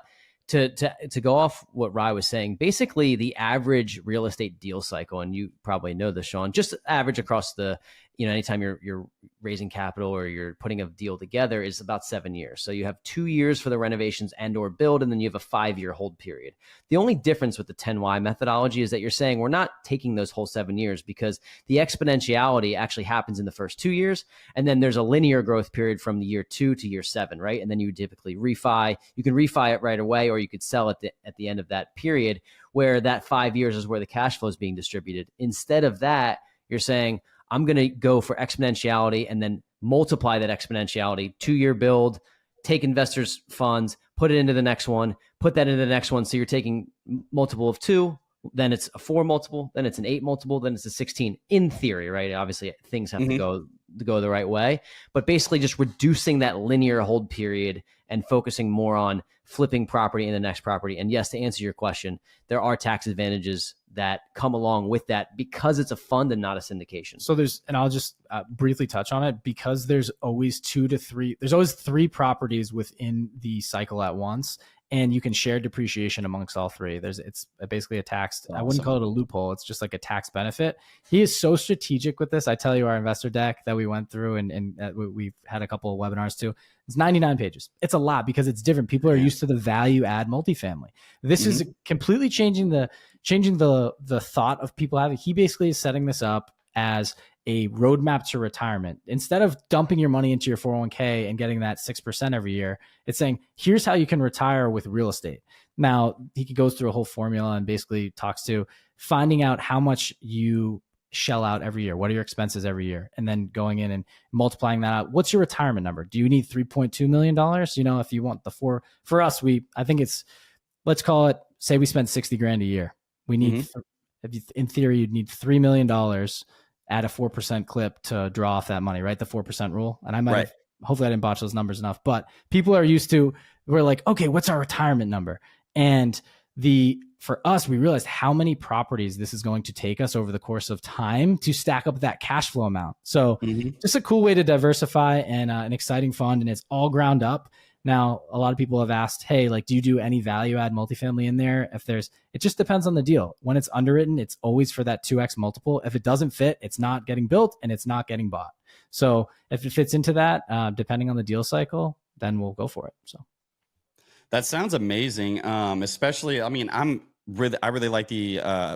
to go off what Rye was saying, basically the average real estate deal cycle, and you probably know this, Shawn, just average across the, anytime you're raising capital or you're putting a deal together, is about 7 years. So you have 2 years for the renovations and or build, and then you have a 5-year hold period. The only difference with the 10Y methodology is that you're saying we're not taking those whole 7 years, because the exponentiality actually happens in the first 2 years. And then there's a linear growth period from the year 2 to year 7, right? And then you typically refi. You can refi it right away, or you could sell it at the end of that period, where that 5 years is where the cash flow is being distributed. Instead of that, you're saying, I'm going to go for exponentiality and then multiply that exponentiality, 2-year build, take investors' funds, put it into the next one, put that into the next one. So you're taking multiple of 2, then it's a 4 multiple, then it's an 8 multiple, then it's a 16 in theory, right? Obviously things have to go the right way, but basically just reducing that linear hold period and focusing more on flipping property in the next property. And yes, to answer your question, there are tax advantages that come along with that because it's a fund and not a syndication. So and I'll just briefly touch on it, because there's always 2 to 3, there's always 3 properties within the cycle at once. and you can share depreciation amongst all three. It's basically a tax. Awesome. I wouldn't call it a loophole. It's just like a tax benefit. He is so strategic with this. I tell you, our investor deck that we went through and we've had a couple of webinars too. It's 99 pages. It's a lot because it's different. People are used to the value add multifamily. This is completely changing the thought of people having. He basically is setting this up as a roadmap to retirement. Instead of dumping your money into your 401k and getting that 6% every year, it's saying, here's how you can retire with real estate. Now, he goes through a whole formula and basically talks to finding out how much you shell out every year. What are your expenses every year? And then going in and multiplying that out. What's your retirement number? Do you need $3.2 million? You know, if you want for us, I think it's, let's call it, say we spend 60 grand a year. We need, in theory, you'd need $3 million at a 4% clip to draw off that money, right? The 4% rule. And I might have, hopefully I didn't botch those numbers enough, but people are used to, we're like, okay, what's our retirement number? And for us, we realized how many properties this is going to take us over the course of time to stack up that cash flow amount. So just a cool way to diversify and an exciting fund, and it's all ground up. Now, a lot of people have asked, hey, like, do you do any value add multifamily in there? It just depends on the deal. When it's underwritten, it's always for that 2x multiple. If it doesn't fit, it's not getting built and it's not getting bought. So if it fits into that, depending on the deal cycle, then we'll go for it. So that sounds amazing. Especially, I mean, I really like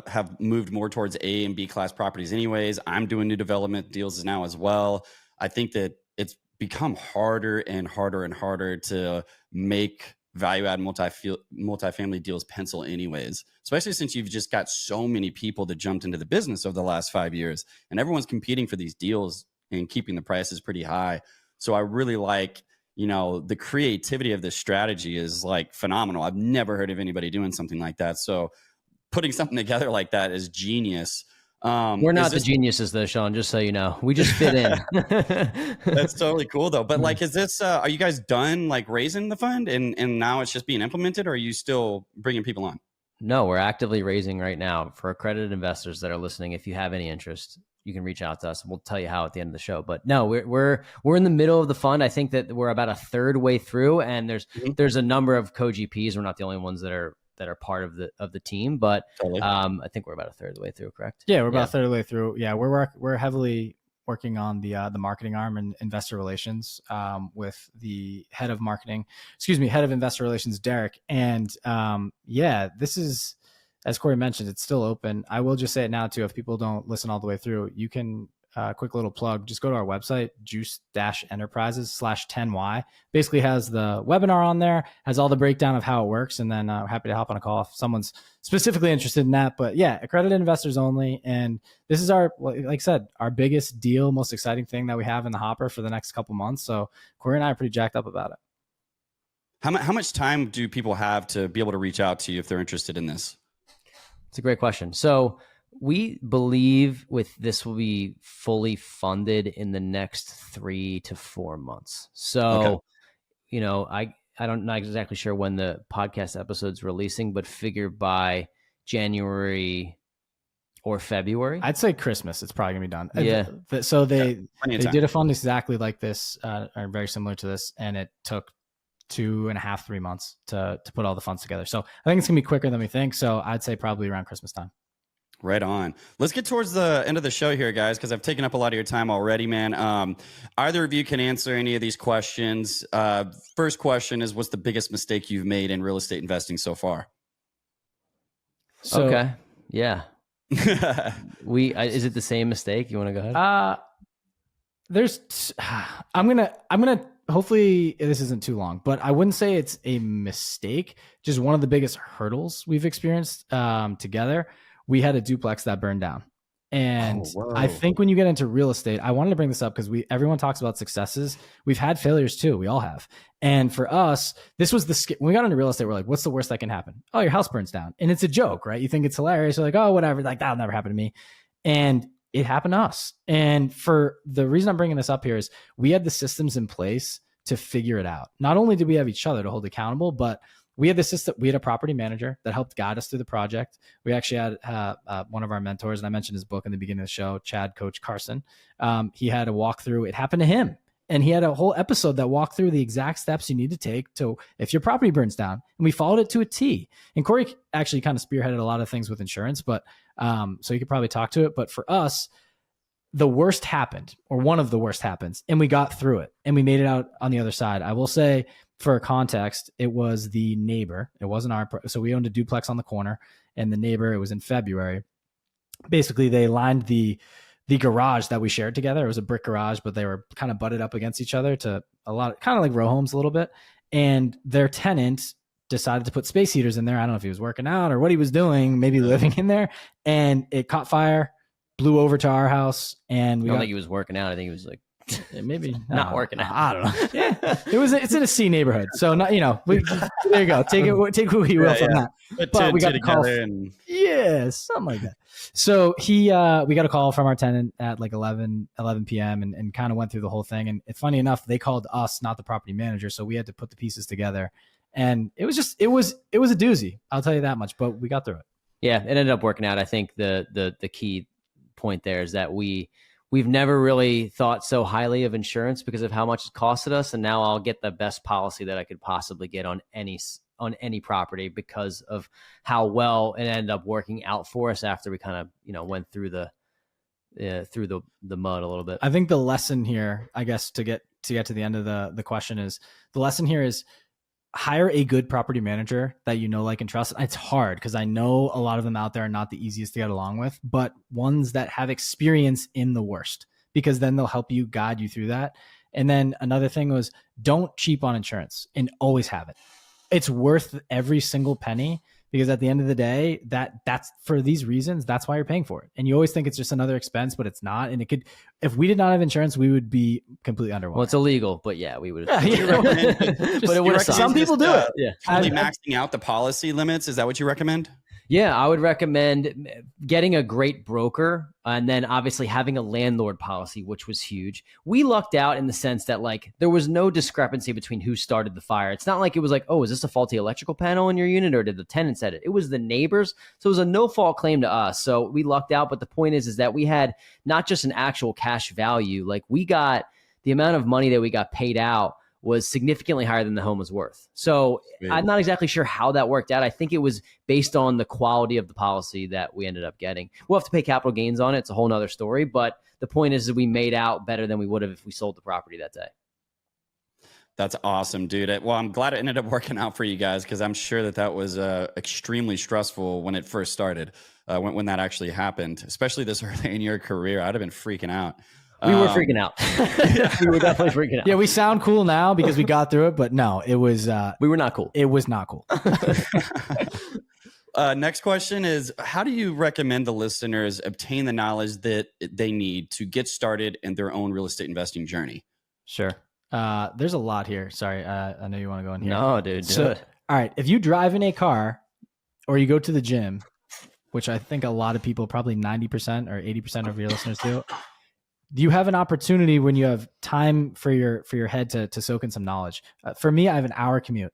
have moved more towards A and B class properties anyways. I'm doing new development deals now as well. I think that it's become harder and harder and harder to make value add multifamily deals pencil anyways, especially since you've just got so many people that jumped into the business over the last 5 years, and everyone's competing for these deals and keeping the prices pretty high. So I really like, the creativity of this strategy is like phenomenal. I've never heard of anybody doing something like that. So putting something together like that is genius. We're not the geniuses though, Shawn, just so you know. We just fit in. That's totally cool though. But like, is this, are you guys done like raising the fund and now it's just being implemented, or are you still bringing people on? No, we're actively raising right now. For accredited investors that are listening, if you have any interest, you can reach out to us and we'll tell you how at the end of the show. But no, we're in the middle of the fund. I think that we're about a third way through, and there's a number of co-GPs. We're not the only ones that are part of the team, but totally. I think we're about a third of the way through, correct? Yeah, we're about a third of the way through. Yeah, we're heavily working on the marketing arm and investor relations with the head of investor relations, Derek. And this is, as Corey mentioned, it's still open. I will just say it now too, if people don't listen all the way through, you can, quick little plug, just go to our website, juice-enterprises/10Y. Basically has the webinar on there, has all the breakdown of how it works. And then I'm happy to hop on a call if someone's specifically interested in that. But yeah, accredited investors only. And this is like I said, our biggest deal, most exciting thing that we have in the hopper for the next couple months. So Corey and I are pretty jacked up about it. How much time do people have to be able to reach out to you if they're interested in this? It's a great question. So we believe this will be fully funded in the next 3 to 4 months. So, I'm not exactly sure when the podcast episode's releasing, but figure by January or February. I'd say Christmas. It's probably gonna be done. Yeah. So they did a fund exactly like this, or very similar to this, and it took 2.5, 3 months to put all the funds together. So I think it's gonna be quicker than we think. So I'd say probably around Christmas time. Right on. Let's get towards the end of the show here, guys, because I've taken up a lot of your time already, man. Either of you can answer any of these questions. First question is, what's the biggest mistake you've made in real estate investing so far? Okay. Yeah. Is it the same mistake? You want to go ahead? I'm gonna hopefully this isn't too long, but I wouldn't say it's a mistake. Just one of the biggest hurdles we've experienced together. We had a duplex that burned down. And I think when you get into real estate, I wanted to bring this up because everyone talks about successes. We've had failures too. We all have. And for us, this was when we got into real estate, we're like, what's the worst that can happen? Oh, your house burns down. And it's a joke, right? You think it's hilarious. You're like, oh, whatever. Like, that'll never happen to me. And it happened to us. And for the reason I'm bringing this up here is we had the systems in place to figure it out. Not only did we have each other to hold accountable, but we had the system. We had a property manager that helped guide us through the project. We actually had one of our mentors, and I mentioned his book in the beginning of the show, Coach Carson. He had a walkthrough. It happened to him. And he had a whole episode that walked through the exact steps you need to take to if your property burns down. And we followed it to a T. And Corey actually kind of spearheaded a lot of things with insurance, but so you could probably talk to it. But for us, the worst happened, or one of the worst happens, and we got through it and we made it out on the other side. I will say, for context, it was the neighbor. It wasn't so we owned a duplex on the corner, and the neighbor, it was in February. Basically, they lined the garage that we shared together. It was a brick garage, but they were kind of butted up against each other to a lot, kind of like row homes a little bit. And their tenant decided to put space heaters in there. I don't know if he was working out or what he was doing, maybe living in there. And it caught fire, blew over to our house. And I don't think he was working out. I think he was like, maybe not working out. I don't know. Yeah, it's in a C neighborhood. So not, there you go. Take who you will from that. But we got a call. Yeah, something like that. So we got a call from our tenant at like 11 p.m. and kind of went through the whole thing. And funny enough, they called us, not the property manager. So we had to put the pieces together. And it was a doozy. I'll tell you that much, but we got through it. Yeah, it ended up working out. I think the key point there is that we've never really thought so highly of insurance because of how much it costed us. And now I'll get the best policy that I could possibly get on any property because of how well it ended up working out for us after we kind of, went through the mud a little bit. I think the lesson here, I guess, to get to the end of the question is, the lesson here is hire a good property manager that you know, like, and trust. It's hard because I know a lot of them out there are not the easiest to get along with, but ones that have experience in the worst, because then they'll help you, guide you through that. And then another thing was, don't cheap on insurance, and always have it. It's worth every single penny, because at the end of the day, that's for these reasons, that's why you're paying for it. And you always think it's just another expense, but it's not. And it could, if we did not have insurance, we would be completely underwater. Well, it's illegal, but yeah, we would. But it would. Some people do it. Yeah, really maxing out the policy limits. Is that what you recommend? Yeah, I would recommend getting a great broker, and then obviously having a landlord policy, which was huge. We lucked out in the sense that like there was no discrepancy between who started the fire. It's not like it was like, oh, is this a faulty electrical panel in your unit, or did the tenant set it? It was the neighbors. So it was a no fault claim to us. So we lucked out. But the point is that we had not just an actual cash value. Like, we got the amount of money that we got paid out was significantly higher than the home was worth. So I'm not exactly sure how that worked out. I think it was based on the quality of the policy that we ended up getting. We'll have to pay capital gains on it. It's a whole nother story. But the point is that we made out better than we would have if we sold the property that day. That's awesome, dude. Well, I'm glad it ended up working out for you guys, because I'm sure that was extremely stressful when it first started, when that actually happened, especially this early in your career. I'd have been freaking out. We were freaking out. We were definitely freaking out. Yeah, we sound cool now because we got through it, but no, it was... we were not cool. It was not cool. Next question is, how do you recommend the listeners obtain the knowledge that they need to get started in their own real estate investing journey? Sure. There's a lot here. Sorry, I know you want to go in here. No, dude. Do it. All right. If you drive in a car or you go to the gym, which I think a lot of people, probably 90% or 80% of your listeners do, you have an opportunity when you have time for your head to soak in some knowledge. For me, I have an hour commute.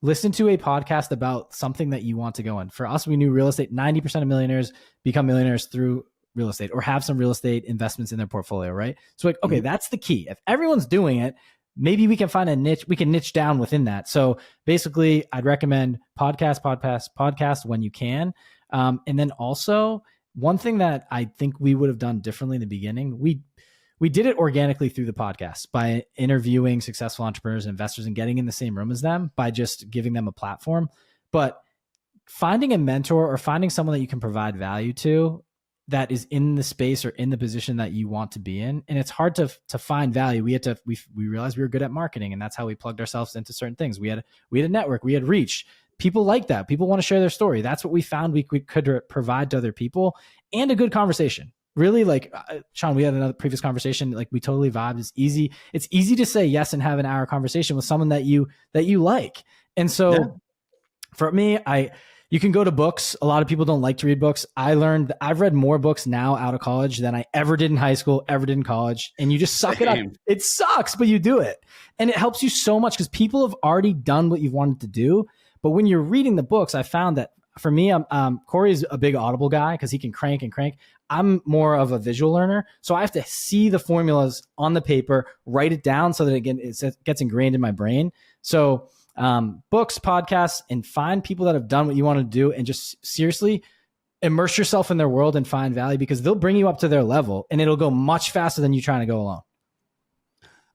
Listen to a podcast about something that you want to go in. For us, we knew real estate. 90% of millionaires become millionaires through real estate or have some real estate investments in their portfolio, right? So like, okay, that's the key. If everyone's doing it, maybe we can find a niche. We can niche down within that. So basically, I'd recommend podcast when you can. And then also, one thing that I think we would have done differently in the beginning, we did it organically through the podcast by interviewing successful entrepreneurs and investors and getting in the same room as them by just giving them a platform. But finding a mentor or finding someone that you can provide value to that is in the space or in the position that you want to be in. And it's hard to find value. We realized we were good at marketing, and that's how we plugged ourselves into certain things. We had a network, we had reach. People like that. People want to share their story. That's what we found we could provide to other people, and a good conversation. Really, like Shawn, we had another previous conversation. Like, we totally vibed. It's easy. It's easy to say yes and have an hour conversation with someone that you like. And so for me, you can go to books. A lot of people don't like to read books. I've read more books now out of college than I ever did in high school, ever did in college. And you just suck it up. It sucks, but you do it. And it helps you so much because people have already done what you've wanted to do. But when you're reading the books, I found that for me, Corey's a big Audible guy because he can crank and crank. I'm more of a visual learner. So I have to see the formulas on the paper, write it down so that it gets ingrained in my brain. So books, podcasts, and find people that have done what you want to do and just seriously immerse yourself in their world and find value, because they'll bring you up to their level and it'll go much faster than you trying to go alone.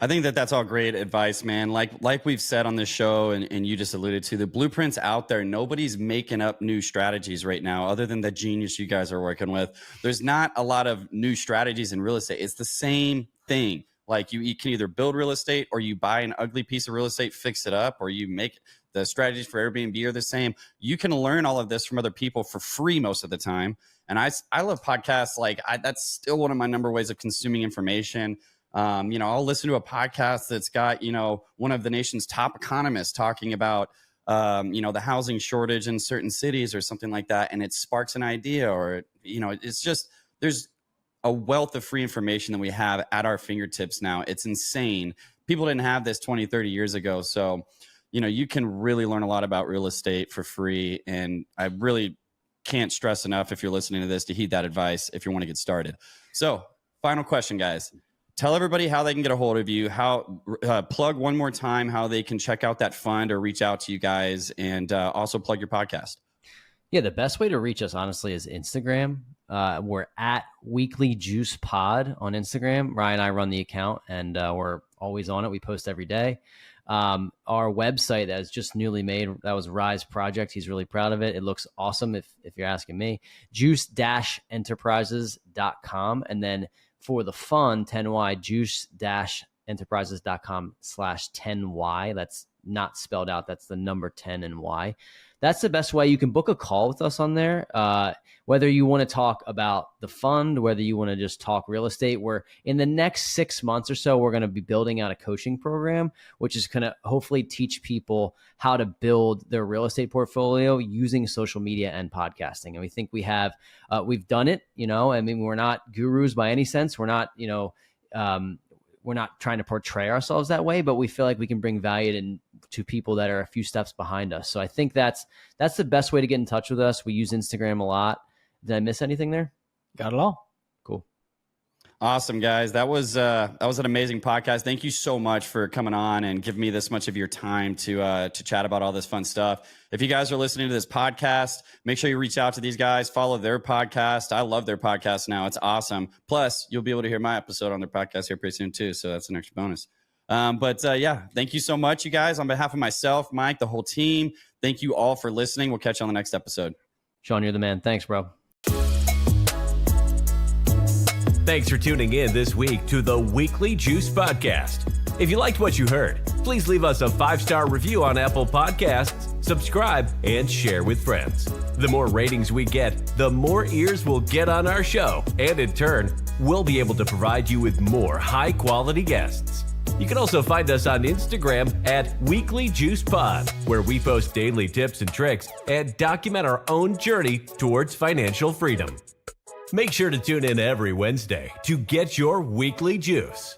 I think that that's all great advice, man. Like we've said on this show, and you just alluded to, the blueprint's out there. Nobody's making up new strategies right now other than the genius you guys are working with. There's not a lot of new strategies in real estate. It's the same thing. Like you can either build real estate or you buy an ugly piece of real estate, fix it up, or you make the strategies for Airbnb are the same. You can learn all of this from other people for free most of the time. And I love podcasts. That's still one of my number ways of consuming information. I'll listen to a podcast that's got, one of the nation's top economists talking about, the housing shortage in certain cities or something like that. And it sparks an idea, or, it's just, there's a wealth of free information that we have at our fingertips now. It's insane. People didn't have this 20, 30 years ago. So, you can really learn a lot about real estate for free. And I really can't stress enough, if you're listening to this, to heed that advice if you want to get started. So final question, guys. Tell everybody how they can get a hold of you, plug one more time how they can check out that fund or reach out to you guys, and also plug your podcast. Yeah, the best way to reach us, honestly, is Instagram. We're at Weekly Juice Pod on Instagram. Ryan and I run the account, and we're always on it. We post every day. Our website that is just newly made, that was Rise Project. He's really proud of it. It looks awesome if you're asking me. juice-enterprises.com. And then for the fund, 10Y, juice-enterprises.com/10Y. That's not spelled out. That's the number 10 and Y. That's the best way. You can book a call with us on there. Whether you want to talk about the fund, whether you want to just talk real estate, we're in the next 6 months or so, we're going to be building out a coaching program, which is going to hopefully teach people how to build their real estate portfolio using social media and podcasting. And we think we've done it, we're not gurus by any sense. We're not, we're not trying to portray ourselves that way, but we feel like we can bring value to people that are a few steps behind us. So I think that's the best way to get in touch with us. We use Instagram a lot. Did I miss anything there? Got it all. Cool. Awesome, guys. That was an amazing podcast. Thank you so much for coming on and giving me this much of your time to chat about all this fun stuff. If you guys are listening to this podcast, make sure you reach out to these guys, follow their podcast. I love their podcast now. It's awesome. Plus, you'll be able to hear my episode on their podcast here pretty soon too. So that's an extra bonus. Thank you so much, you guys. On behalf of myself, Mike, the whole team, thank you all for listening. We'll catch you on the next episode. Shawn, you're the man. Thanks, bro. Thanks for tuning in this week to the Weekly Juice Podcast. If you liked what you heard, please leave us a 5-star review on Apple Podcasts, subscribe, and share with friends. The more ratings we get, the more ears we'll get on our show, and in turn, we'll be able to provide you with more high-quality guests. You can also find us on Instagram at Weekly Juice Pod, where we post daily tips and tricks and document our own journey towards financial freedom. Make sure to tune in every Wednesday to get your weekly juice.